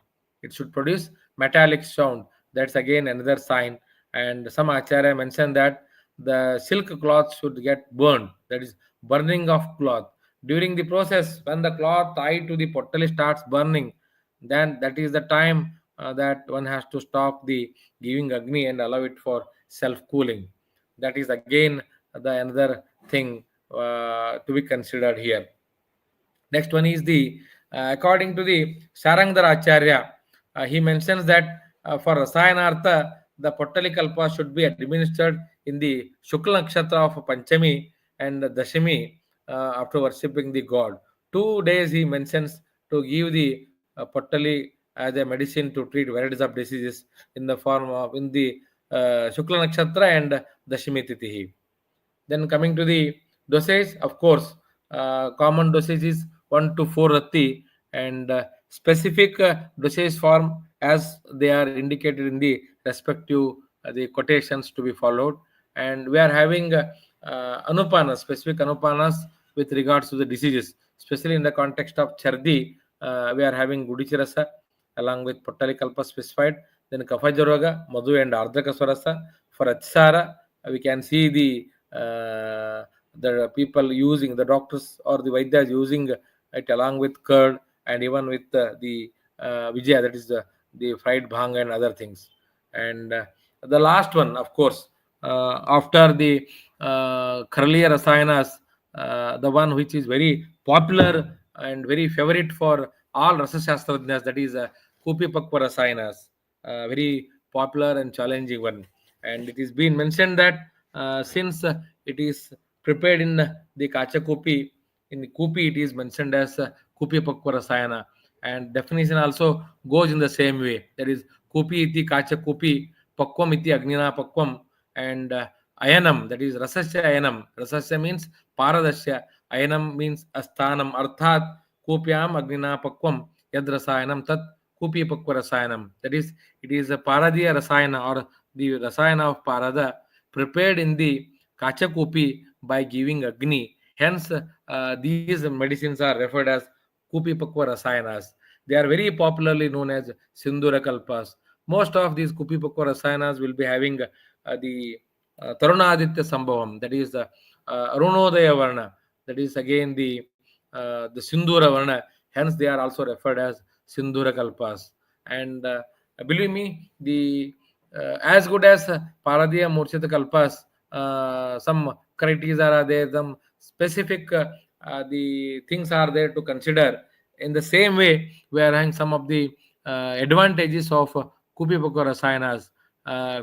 Speaker 2: It should produce metallic sound. That's again another sign. And some acharya mentioned that the silk cloth should get burned, that is burning of cloth. During the process, when the cloth tied to the potali starts burning, then that is the time that one has to stop the giving agni and allow it for self cooling. That is again the another thing to be considered here. Next one is the according to the Sarangdara Acharya, he mentions that for Rasayanartha, the Pottalikalpa should be administered in the Shukla Nakshatra of Panchami and Dashami after worshipping the god. 2 days he mentions to give the Pottali as a medicine to treat varieties of diseases in the form of in the Shukla Nakshatra and Dashami Titihi. Then coming to the dosage, of course, common dosage is 1 to 4 rati, and specific dosage form as they are indicated in the respective the quotations to be followed. And we are having anupanas, specific anupanas with regards to the diseases, especially in the context of chardi. We are having Gudichirasa along with Pottalikalpa specified. Then Kafajaroga, Madhu and Ardhakaswarasa. For Atsara, we can see the people using, the doctors or the Vaidyas using it along with curd and even with the Vijaya, that is the fried bhang and other things. And the last one, of course, after the Kharliya Rasayanas, the one which is very popular and very favorite for all Rasasastrajnas, that is Kupi Pakwa Rasayanas, very popular and challenging one. And it is been mentioned that since it is prepared in the Kacha Kupi, in the Kupi it is mentioned as Kupi Pakwa Rasayana, and definition also goes in the same way, that is Kupi iti Kacha Kupi, Pakwam iti Agnina Pakwam, and Ayanam, that is Rasasya Ayanam. Rasasya means Paradasya, Ayanam means Asthanam, Arthat Kupyam Agnina Pakwam Yad Rasayanam Tat Kupi Pakwa Rasayanam. That is, it is a Paradiya Rasayana or the Rasayana of Parada prepared in the Kachakupi by giving Agni. Hence, these medicines are referred as Kupi Pakwa Rasayanas. They are very popularly known as Sindhura Kalpas. Most of these Kupi Pakwa Rasayanas will be having the Tarunaditya Sambhavam, that is the Arunodaya Varna, that is again the Sindhura Varna. Hence, they are also referred as Sindhura Kalpas. And believe me, the as good as Paradiya Murchita Kalpas, some criteria are there, some specific the things are there to consider. In the same way, we are having some of the advantages of Kupi Pakwa Rasayanas,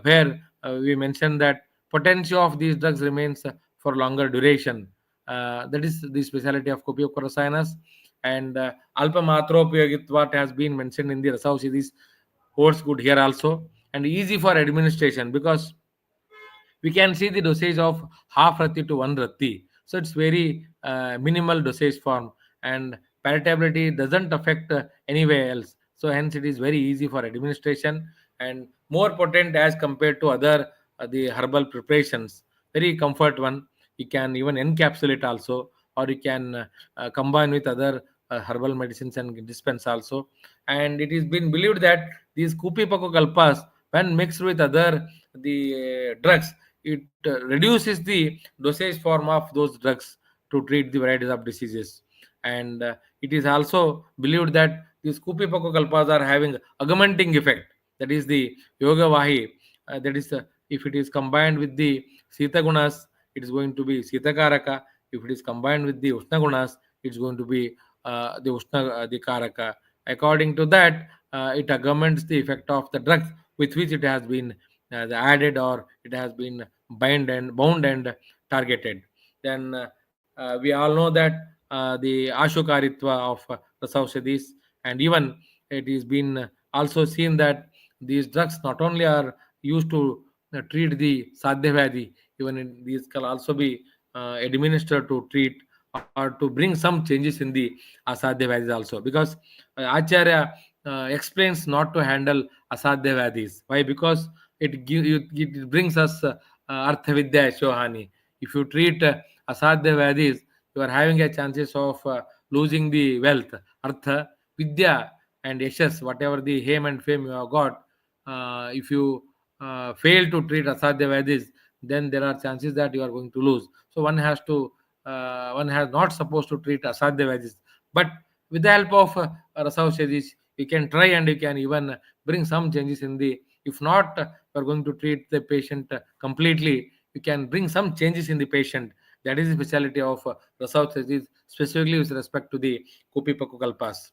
Speaker 2: where we mentioned that potency of these drugs remains for longer duration. That is the speciality of Kupi Pakwa Rasayanas. And Alpa Matropyogitvat has been mentioned in the Rasaushidis holds good here also, and easy for administration because we can see the dosage of half rati to 1 rati, so it's very minimal dosage form, and palatability doesn't affect anywhere else, so hence it is very easy for administration and more potent as compared to other the herbal preparations. Very comfort one. You can even encapsulate also, or you can combine with other herbal medicines and dispense also. And it is been believed that these kupi kalpas, when mixed with other the drugs, it reduces the dosage form of those drugs to treat the varieties of diseases. And it is also believed that these kupi kalpas are having augmenting effect, that is the yoga vahi, that is if it is combined with the sita gunas, it is going to be sita karaka. If it is combined with the ushna gunas, it's going to be the ushna the karaka. According to that, it augments the effect of the drugs with which it has been added, or it has been bound and targeted. Then we all know that the ashokaritva of the Saushadis, and even it is been also seen that these drugs not only are used to treat the sadhyavadi, even these can also be administered to treat or to bring some changes in the asadhya vyadis also, because Acharya explains not to handle asadhya vyadis. Why? Because it brings us artha vidya shohani. If you treat asadhya vyadis, you are having a chances of losing the wealth, artha, vidya, and yashas, whatever the aim and fame you have got. If you fail to treat asadhya vyadis, then there are chances that you are going to lose. So one has not supposed to treat asadhya vyadis, but with the help of rasaushadis, you can try and you can even bring some changes in the. If not, you are going to treat the patient completely. You can bring some changes in the patient. That is the speciality of rasaushadis, specifically with respect to the kupipaku kalpas.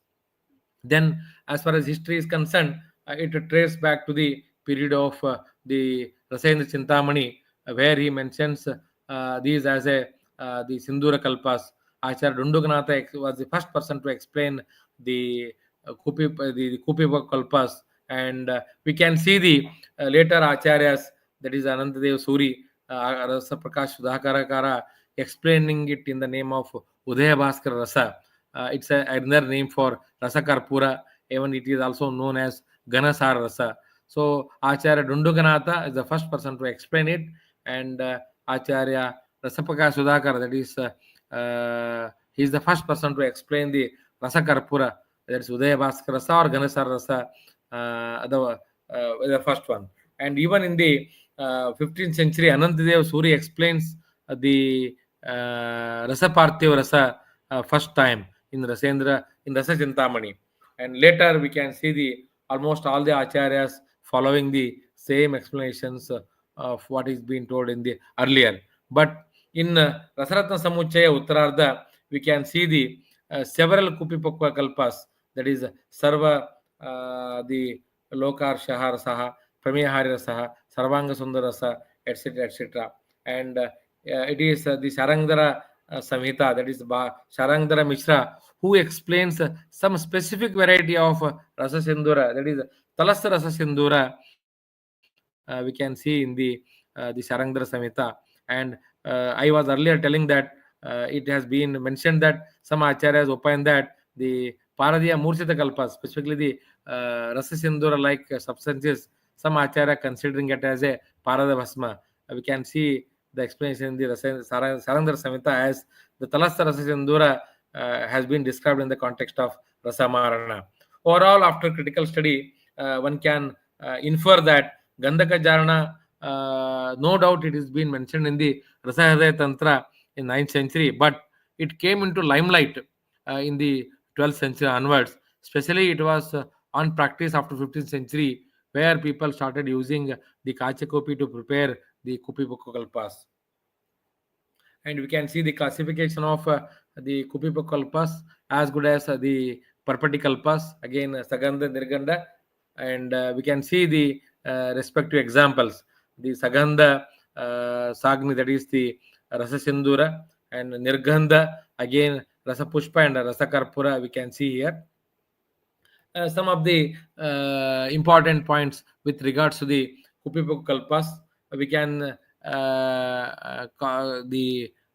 Speaker 2: Then, as far as history is concerned, it traces back to the period of the Rasayana Chintamani, where he mentions these as a the Sindhura Kalpas. Acharya Dunduganatha was the first person to explain the the Kupipa Kalpas, and we can see the later Acharyas, that is Anantadev Suri, Rasa Prakash Sudhakarakara, explaining it in the name of Udaya Bhaskara Rasa. It's another name for Rasa Karpura. Even it is also known as Ganasara Rasa. So Acharya Dunduganatha is the first person to explain it, and Acharya Rasapaka Sudhakar, that is, he is the first person to explain the Rasa Karpura. That's Udaya Bhaskara Rasa or Ganasara Rasa, the first one. And even in the 15th century, Anantadev Suri explains the Rasa Parthiva Rasa first time in Rasendra, in Rasa Chintamani. And later we can see the almost all the acharyas following the same explanations of what is being told in the earlier. But in Rasaratna Samuchaya Uttarardha, we can see the several Kupipakwa Kalpas, that is Sarva, the Lokar Shahar Saha, Pramihari Saha, Sarvanga Sundarasa, etc., etc. And it is the Sarangdara Samhita, that is Sharangdara Mishra, who explains some specific variety of Rasa Sindura, that is Talasa Rasa Sindura, we can see in the Sharangdara Samhita. And I was earlier telling that it has been mentioned that some acharyas opine that the Paradiya Murchita Kalpas, specifically the Rasa Sindura like substances, some acharya considering it as a Parada Bhasma. We can see the explanation in the Sarandhara Samhita as the Talasa Rasa Sindura has been described in the context of Rasamarana. Overall, after critical study, one can infer that Gandhaka Jarana, no doubt it has been mentioned in the Rasahadaya Tantra in 9th century, but it came into limelight in the 12th century onwards. Especially it was on practice after 15th century, where people started using the Kachakopi to prepare the Kupi Kalpas. And we can see the classification of the Kupipa Kalpas as good as the Parpati Kalpas, again Sagandha, Nirgandha, and we can see the respective examples. The Sagandha Sagni, that is the Rasa Sindura, and Nirgandha, again Rasa Pushpa and Rasa Karpura, we can see here. Some of the important points with regards to the Kupipaku Kalpas, we can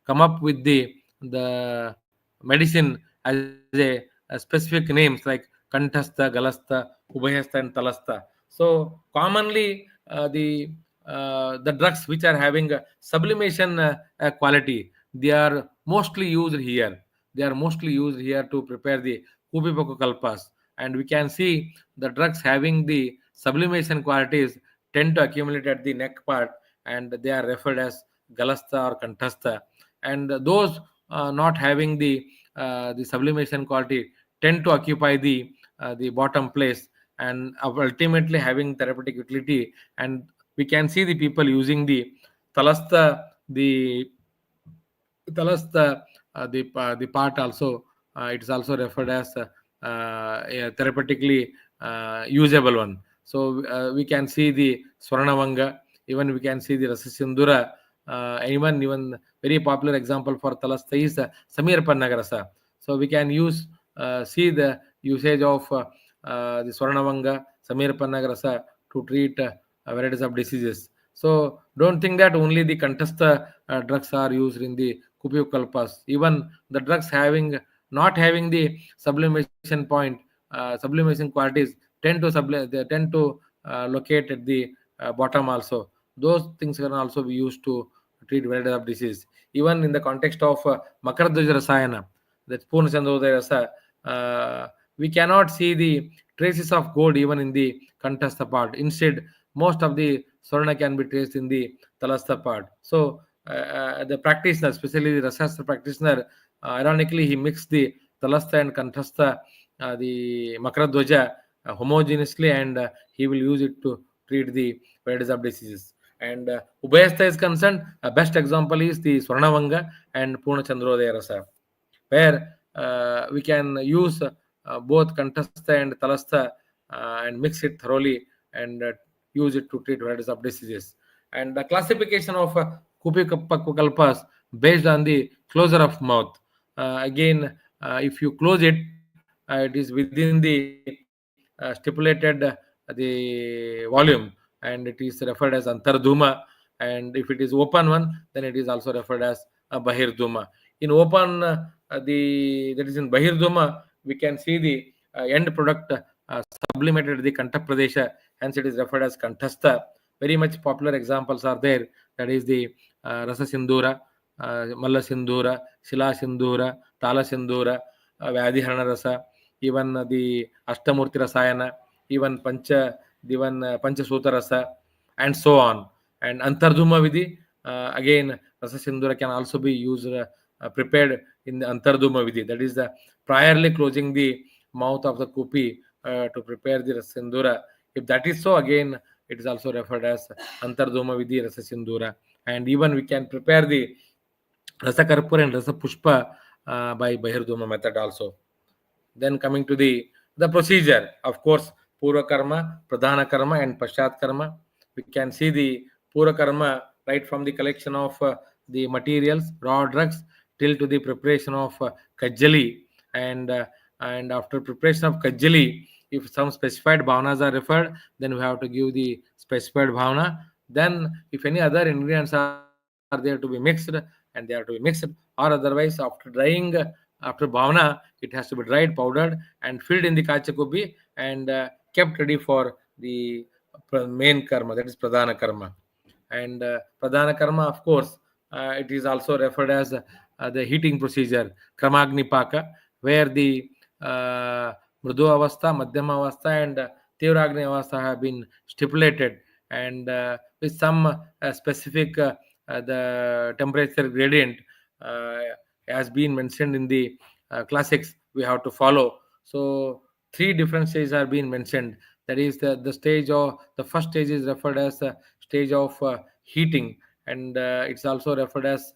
Speaker 2: come up with the medicine as a specific names like Kantasta, Galasta, Ubhayasta, and Talasta. So commonly the drugs which are having sublimation quality, they are mostly used here. They are mostly used here to prepare the Kupipaku Kalpas. And we can see the drugs having the sublimation qualities tend to accumulate at the neck part, and they are referred as galasta or kantasta. And those not having the sublimation quality tend to occupy the bottom place, and ultimately having therapeutic utility. And we can see the people using the talasta, the talasta, the part also, it is also referred as a therapeutically usable one. So we can see the Swarnavanga, even we can see the Rasasindura, even very popular example for Talasta is Samir Pannagarasa. So we can see the usage of the Swarnavanga, Samir Pannagarasa to treat varieties of diseases. So don't think that only the Kantastha drugs are used in the Kupikalpas. Even the drugs not having the sublimation point, sublimation qualities they tend to locate at the bottom also. Those things can also be used to treat varieties of disease. Even in the context of Makaradwaja Rasayana, that Purna Chandrodaya Rasa, we cannot see the traces of gold even in the Kantastha part. Instead, most of the Swarna can be traced in the Talastha part. So, the practitioner, especially the Rasastra practitioner, ironically, he mixed the Talastha and Kantastha, the Makaradwaja, homogeneously, and he will use it to treat the varieties of diseases. And Ubhayastha is concerned, best example is the Swarnavanga and Purna Chandrodaya Rasa, where we can use both Kantastha and Talastha and mix it thoroughly and use it to treat varieties of diseases. And the classification of Kupikalpas based on the closure of mouth. Again, if you close it, it is within the stipulated the volume, and it is referred as Antardhuma. And if it is open one, then it is also referred as Bahirdhuma. In open, that is in Bahirdhuma, we can see the end product sublimated the Kanta Pradesha, hence it is referred as Kantastha. Very much popular examples are there. That is the Rasa Sindura, Malla Sindura, Shila Sindura, Tala Sindura, Vyadhiharana Rasa, even the Ashtamurti Rasayana, even Panchasuta Rasa, and so on. And Antardhuma Vidhi, again, Rasa Sindura can also be used, prepared in the Antardhuma Vidhi. That is the priorly closing the mouth of the kupi to prepare the Rasa Sindura. If that is so, again, it is also referred as Antardhuma Vidhi Rasa Sindura. And even we can prepare the Rasa Karpura and Rasa Pushpa by Bahirdhuma method also. Then coming to the procedure, of course, Purva Karma, Pradhana Karma, and Pashat Karma. We can see the Purva Karma right from the collection of the materials, raw drugs, till to the preparation of Kajjali. And after preparation of Kajjali, if some specified bhavanas are referred, then we have to give the specified bhavana. Then, if any other ingredients are there to be mixed, and they are to be mixed, or otherwise, after drying, after bhavana, it has to be dried, powdered, and filled in the kachakubi and kept ready for the main karma, that is pradhana karma. And pradhana karma, of course, it is also referred as the heating procedure, kramagni paka, where the mridu avastha, madhyama avastha, and tivragni avastha have been stipulated, and with some specific the temperature gradient has been mentioned in the classics we have to follow. So three different stages are being mentioned. That is the stage of the first stage is referred as stage of heating, and it's also referred as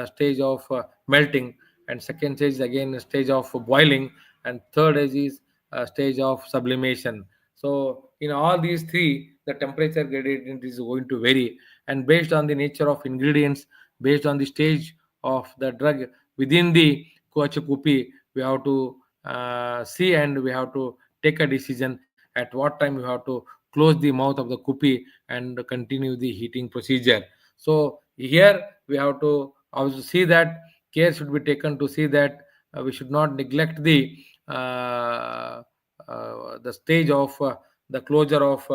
Speaker 2: stage of melting, and second stage is again a stage of boiling, and third stage is stage of sublimation. So in all these three, the temperature gradient is going to vary, and based on the nature of ingredients, based on the stage of the drug within the kupi, we have to see, and we have to take a decision at what time we have to close the mouth of the kupi and continue the heating procedure. So here we have to also see that care should be taken to see that we should not neglect the stage of the closure of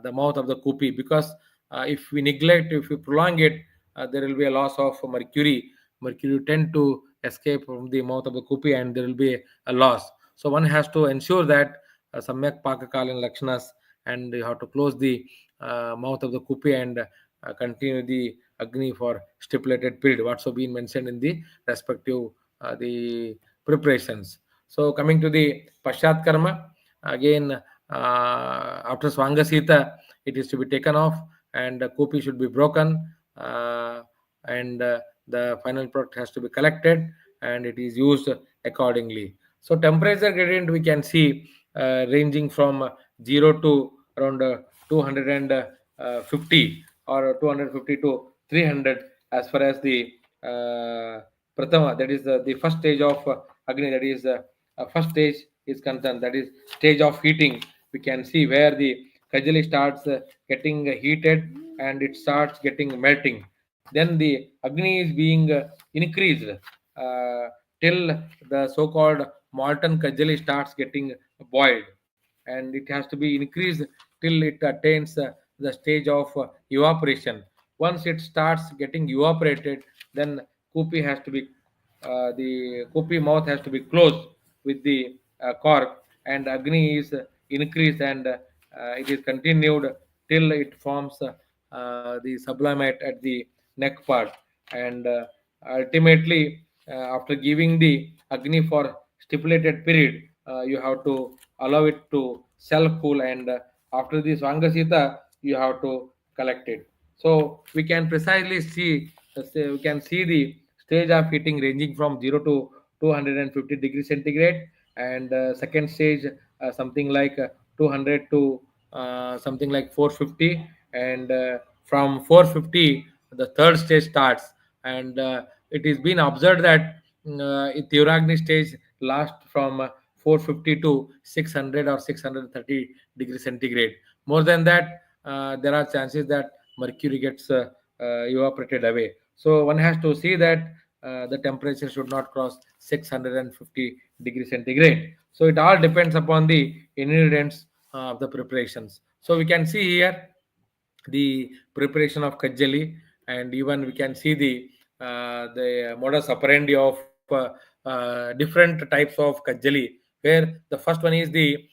Speaker 2: the mouth of the kupi, because if we neglect, if we prolong it, there will be a loss of mercury tend to escape from the mouth of the kupi, and there will be a loss. So one has to ensure that samyak pakakalin lakshanas, and you have to close the mouth of the kupi and continue the agni for stipulated period, what's been mentioned in the respective the preparations. So coming to the pashat karma, again, after swangasita, it is to be taken off, and the kupi should be broken, and the final product has to be collected, and it is used accordingly. So temperature gradient we can see ranging from 0 to around 250 or 250 to 300 as far as the pratama, that is the first stage of agni, that is first stage is concerned, that is stage of heating. We can see where the kajali starts getting heated, and it starts getting melting. Then the agni is being increased till the so-called molten kajali starts getting boiled, and it has to be increased till it attains the stage of evaporation. Once it starts getting evaporated, then kupi has to be the kupi mouth has to be closed with the cork, and agni is increased, and it is continued till it forms the sublimate at the neck part, and ultimately after giving the agni for stipulated period, you have to allow it to self cool, and after the swangasita you have to collect it. So we can precisely see, we can see the stage of heating ranging from 0 to 250 degrees centigrade, and second stage something like 200 to something like 450, and from 450 the third stage starts, and it is been observed that Theuragni stage lasts from 450 to 600 or 630 degrees centigrade. More than that, there are chances that mercury gets evaporated away. So one has to see that the temperature should not cross 650 degrees centigrade. So it all depends upon the ingredients of the preparations. So we can see here the preparation of kajali, and even we can see the modus operandi of different types of kajali, where the first one is the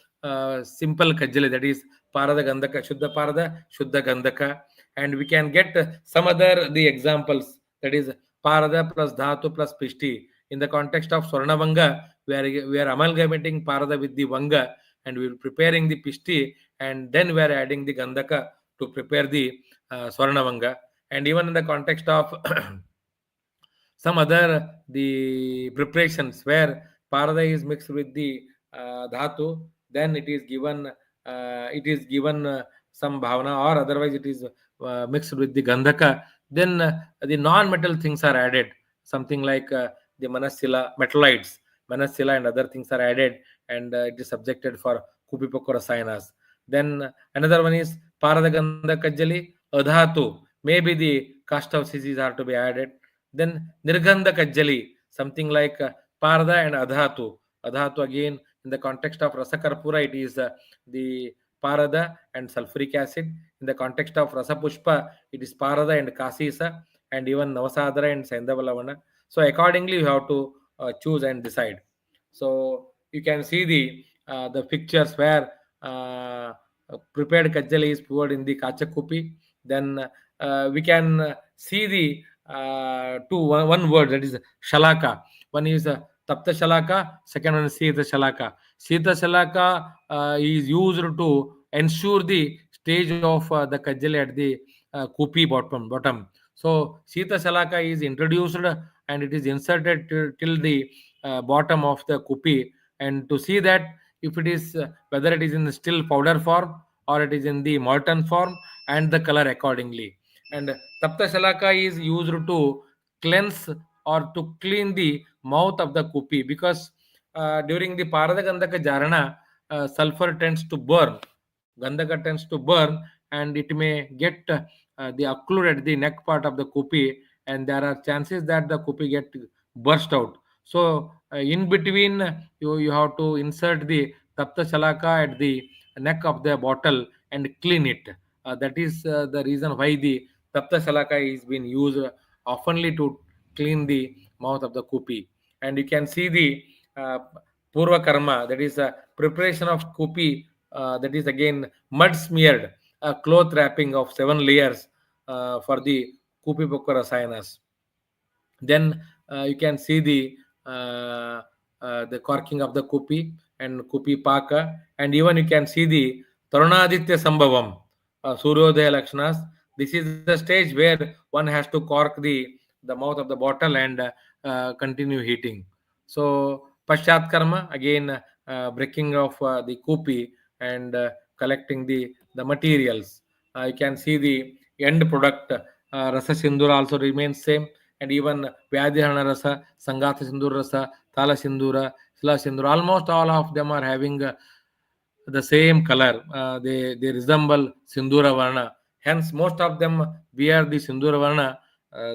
Speaker 2: simple kajali, that is parada gandhaka, shuddha parada, shuddha gandhaka, and we can get some other the examples, that is parada plus dhatu plus pishti. In the context of swarnavanga, we are amalgamating parada with the vanga, and we are preparing the pishti, and then we are adding the gandhaka to prepare the swarnavanga. And even in the context of some other the preparations where parada is mixed with the dhatu, then it is given some bhavana, or otherwise it is mixed with the gandhaka. Then the non-metal things are added, something like the manasila metalloids, manasila and other things are added, and it is subjected for kupipoko rasayanas. Then another one is paradagandha kajjali adhatu, maybe the cast of cc's are to be added. Then nirgandha kajjali, something like parada and adhatu. Adhatu again, in the context of rasakarpura, it is the parada and sulfuric acid. In the context of rasapushpa, it is parada and kasisa, and even navasadara and saindavalavana. So accordingly you have to choose and decide. So you can see the pictures where prepared kajjali is poured in the kachakupi. Then we can see the one word, that is shalaka. One is tapta shalaka, second one is sita shalaka. Sita shalaka is used to ensure the stage of the kajjali at the kupi bottom. So sita shalaka is introduced, and it is inserted till the bottom of the kupi, and to see that if it is whether it is in the still powder form or it is in the molten form, and the color accordingly. And tapta shalaka is used to cleanse or to clean the mouth of the kupi, because during the parada gandhaka jarana, sulfur tends to burn, gandhaka tends to burn, and it may get the occlude at the neck part of the kupi, and there are chances that the kupi get burst out. So in between, you have to insert the tapta shalaka at the neck of the bottle and clean it. That is the reason why the tapta shalaka is being used oftenly to clean the mouth of the kupi. And you can see the uh, purva karma, that is preparation of kupi, that is again mud smeared cloth wrapping of 7 layers for the kupi pokka rasayanas. Then you can see the corking of the kupi and kupi paka, and even you can see the tarunaditya sambhavam, suryodaya lakshanas. This is the stage where one has to cork the mouth of the bottle and continue heating. So paschat karma, again breaking of the kupi and collecting the materials. You can see the end product. Rasa sindura also remains same, and even Vyadhyana Rasa, Sangatha Sindura Rasa, Tala Sindura, Sila Sindura, almost all of them are having the same color. They resemble Sindura Varna. Hence, most of them wear the Sindura Varna.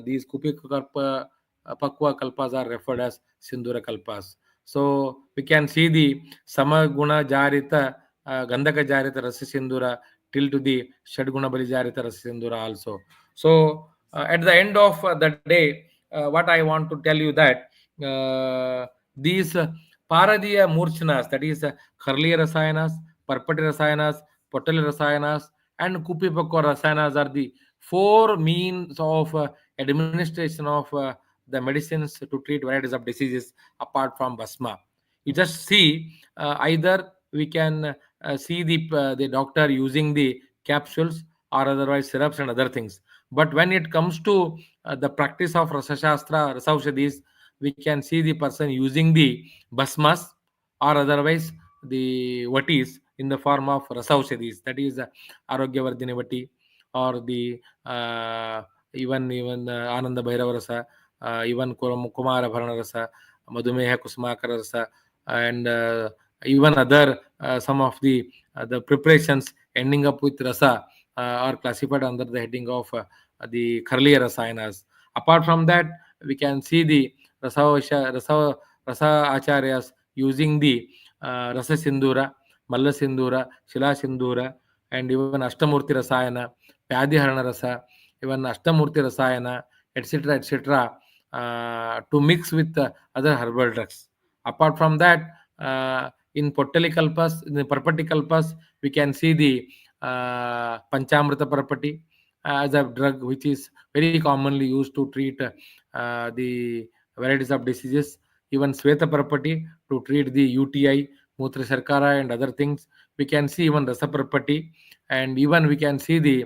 Speaker 2: These Kupi Karpa Pakwa Kalpas are referred as Sindura Kalpas. So we can see the Samaguna Jarita, Gandhaka Jarita Rasa Sindura till to the Shadguna Bali Jarita Rasa Sindura also. So at the end of the day, what I want to tell you that these Paradiya Murchanas, that is Kharli Rasayanas, Parpati Rasayanas, Potali Rasayanas, and Kupipakwa Rasayanas are the four means of administration of the medicines to treat varieties of diseases apart from Basma. You just see either we can see the doctor using the capsules or otherwise syrups and other things. But when it comes to the practice of Rasashastra, Rasaushadis, we can see the person using the basmas or otherwise the vatis in the form of Rasaushadis, that is Arogyavardhini vati or the even Ananda Bhairava Rasa, even Kumara Bharana Rasa, Madhumeha Kusmakara Rasa, and even other some of the preparations ending up with rasa are classified under the heading of the Kharliya Rasayanas. Apart from that, we can see the rasa acharyas using the rasa sindura, malla sindura, shila sindura, and even Ashtamurti Rasayana, Pyadiharana Rasa, even Ashtamurti Rasayana, etc., etc., to mix with other herbal drugs. Apart from that, in Pottali Kalpas, in the Parpati Kalpas, we can see the Panchamrita Parpati as a drug which is very commonly used to treat the varieties of diseases. Even Sweta Parpati to treat the UTI, Mutra Sarkara, and other things. We can see even Rasa Parpati, and even we can see the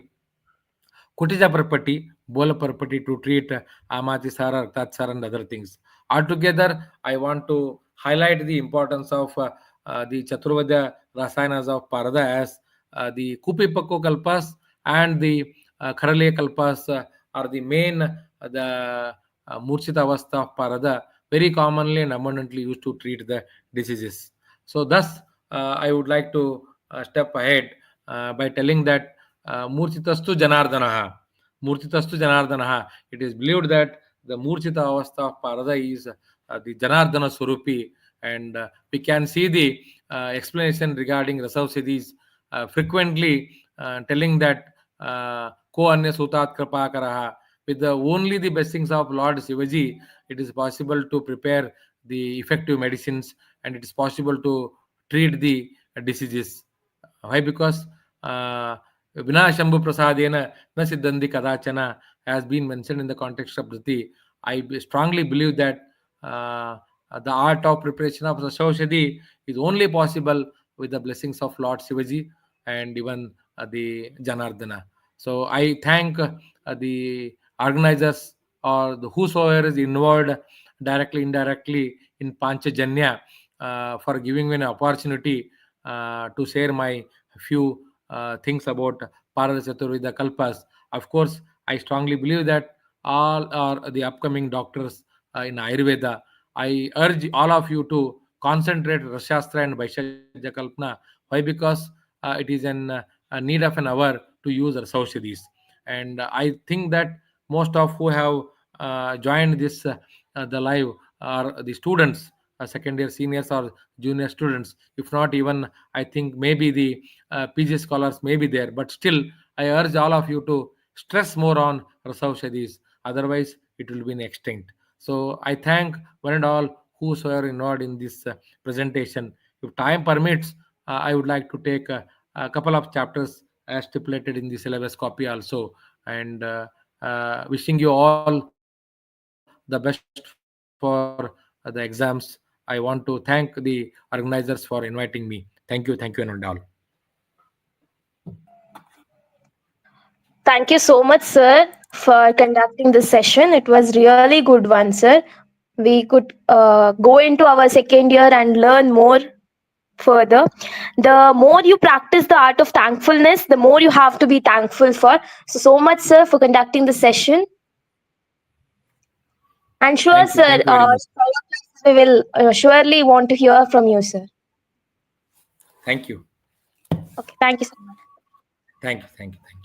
Speaker 2: Kutija Parpati, Bola Parpati to treat Amati Sara, Tatsara, and other things. Altogether, I want to highlight the importance of the Chaturvidha Rasayanas of Parada as the Kupipakko Kalpas and the Kharale Kalpas are the main, the Murchita Avastha of Parada, very commonly and abundantly used to treat the diseases. So, thus, I would like to step ahead by telling that Murchitastu Janardanaha. Murchitastu Janardanaha. It is believed that the Murchita Avastha of Parada is the Janardana Surupi, and we can see the explanation regarding Rasausiddhis frequently telling that Ko Anya Sutat Krapakaraha. With only the blessings of Lord Shivaji, it is possible to prepare the effective medicines and it is possible to treat the diseases. Why? Because Vina Shambhu Prasadena Na Siddhandi Kadachana has been mentioned in the context of Dhriti. I strongly believe that the art of preparation of Rasaushadhi is only possible with the blessings of Lord Shivaji and even the Janardana. So I thank the organizers or the whosoever is involved directly, indirectly in Panchajanya for giving me an opportunity to share my few things about Parada Chaturvidha Kalpas. Of course, I strongly believe that all are the upcoming doctors in Ayurveda. I urge all of you to concentrate Rasashastra and Vaishajya Kalpana. Why? Because it is a need of an hour to use Rasaushadhis. And I think that most of who have joined this the live are the students, second year seniors or junior students. If not even, I think maybe the PG scholars may be there. But still, I urge all of you to stress more on Rasaushadhis. Otherwise, it will be extinct. So I thank one and all whosoever involved in this presentation. If time permits, I would like to take a couple of chapters as stipulated in the syllabus copy also. And wishing you all the best for the exams. I want to thank the organizers for inviting me. Thank you, and all.
Speaker 1: Thank you so much, sir, for conducting this session. It was really good one, sir. We could go into our second year and learn more further. The more you practice the art of thankfulness, the more you have to be thankful for. So much, sir, for conducting the session. And sure,
Speaker 2: Thank you.
Speaker 1: sir,
Speaker 2: Thank you very much.
Speaker 1: we will surely want to hear from you, sir.
Speaker 2: Thank you.
Speaker 1: Okay, thank you so much.
Speaker 2: Thank you. Thank you. Thank you.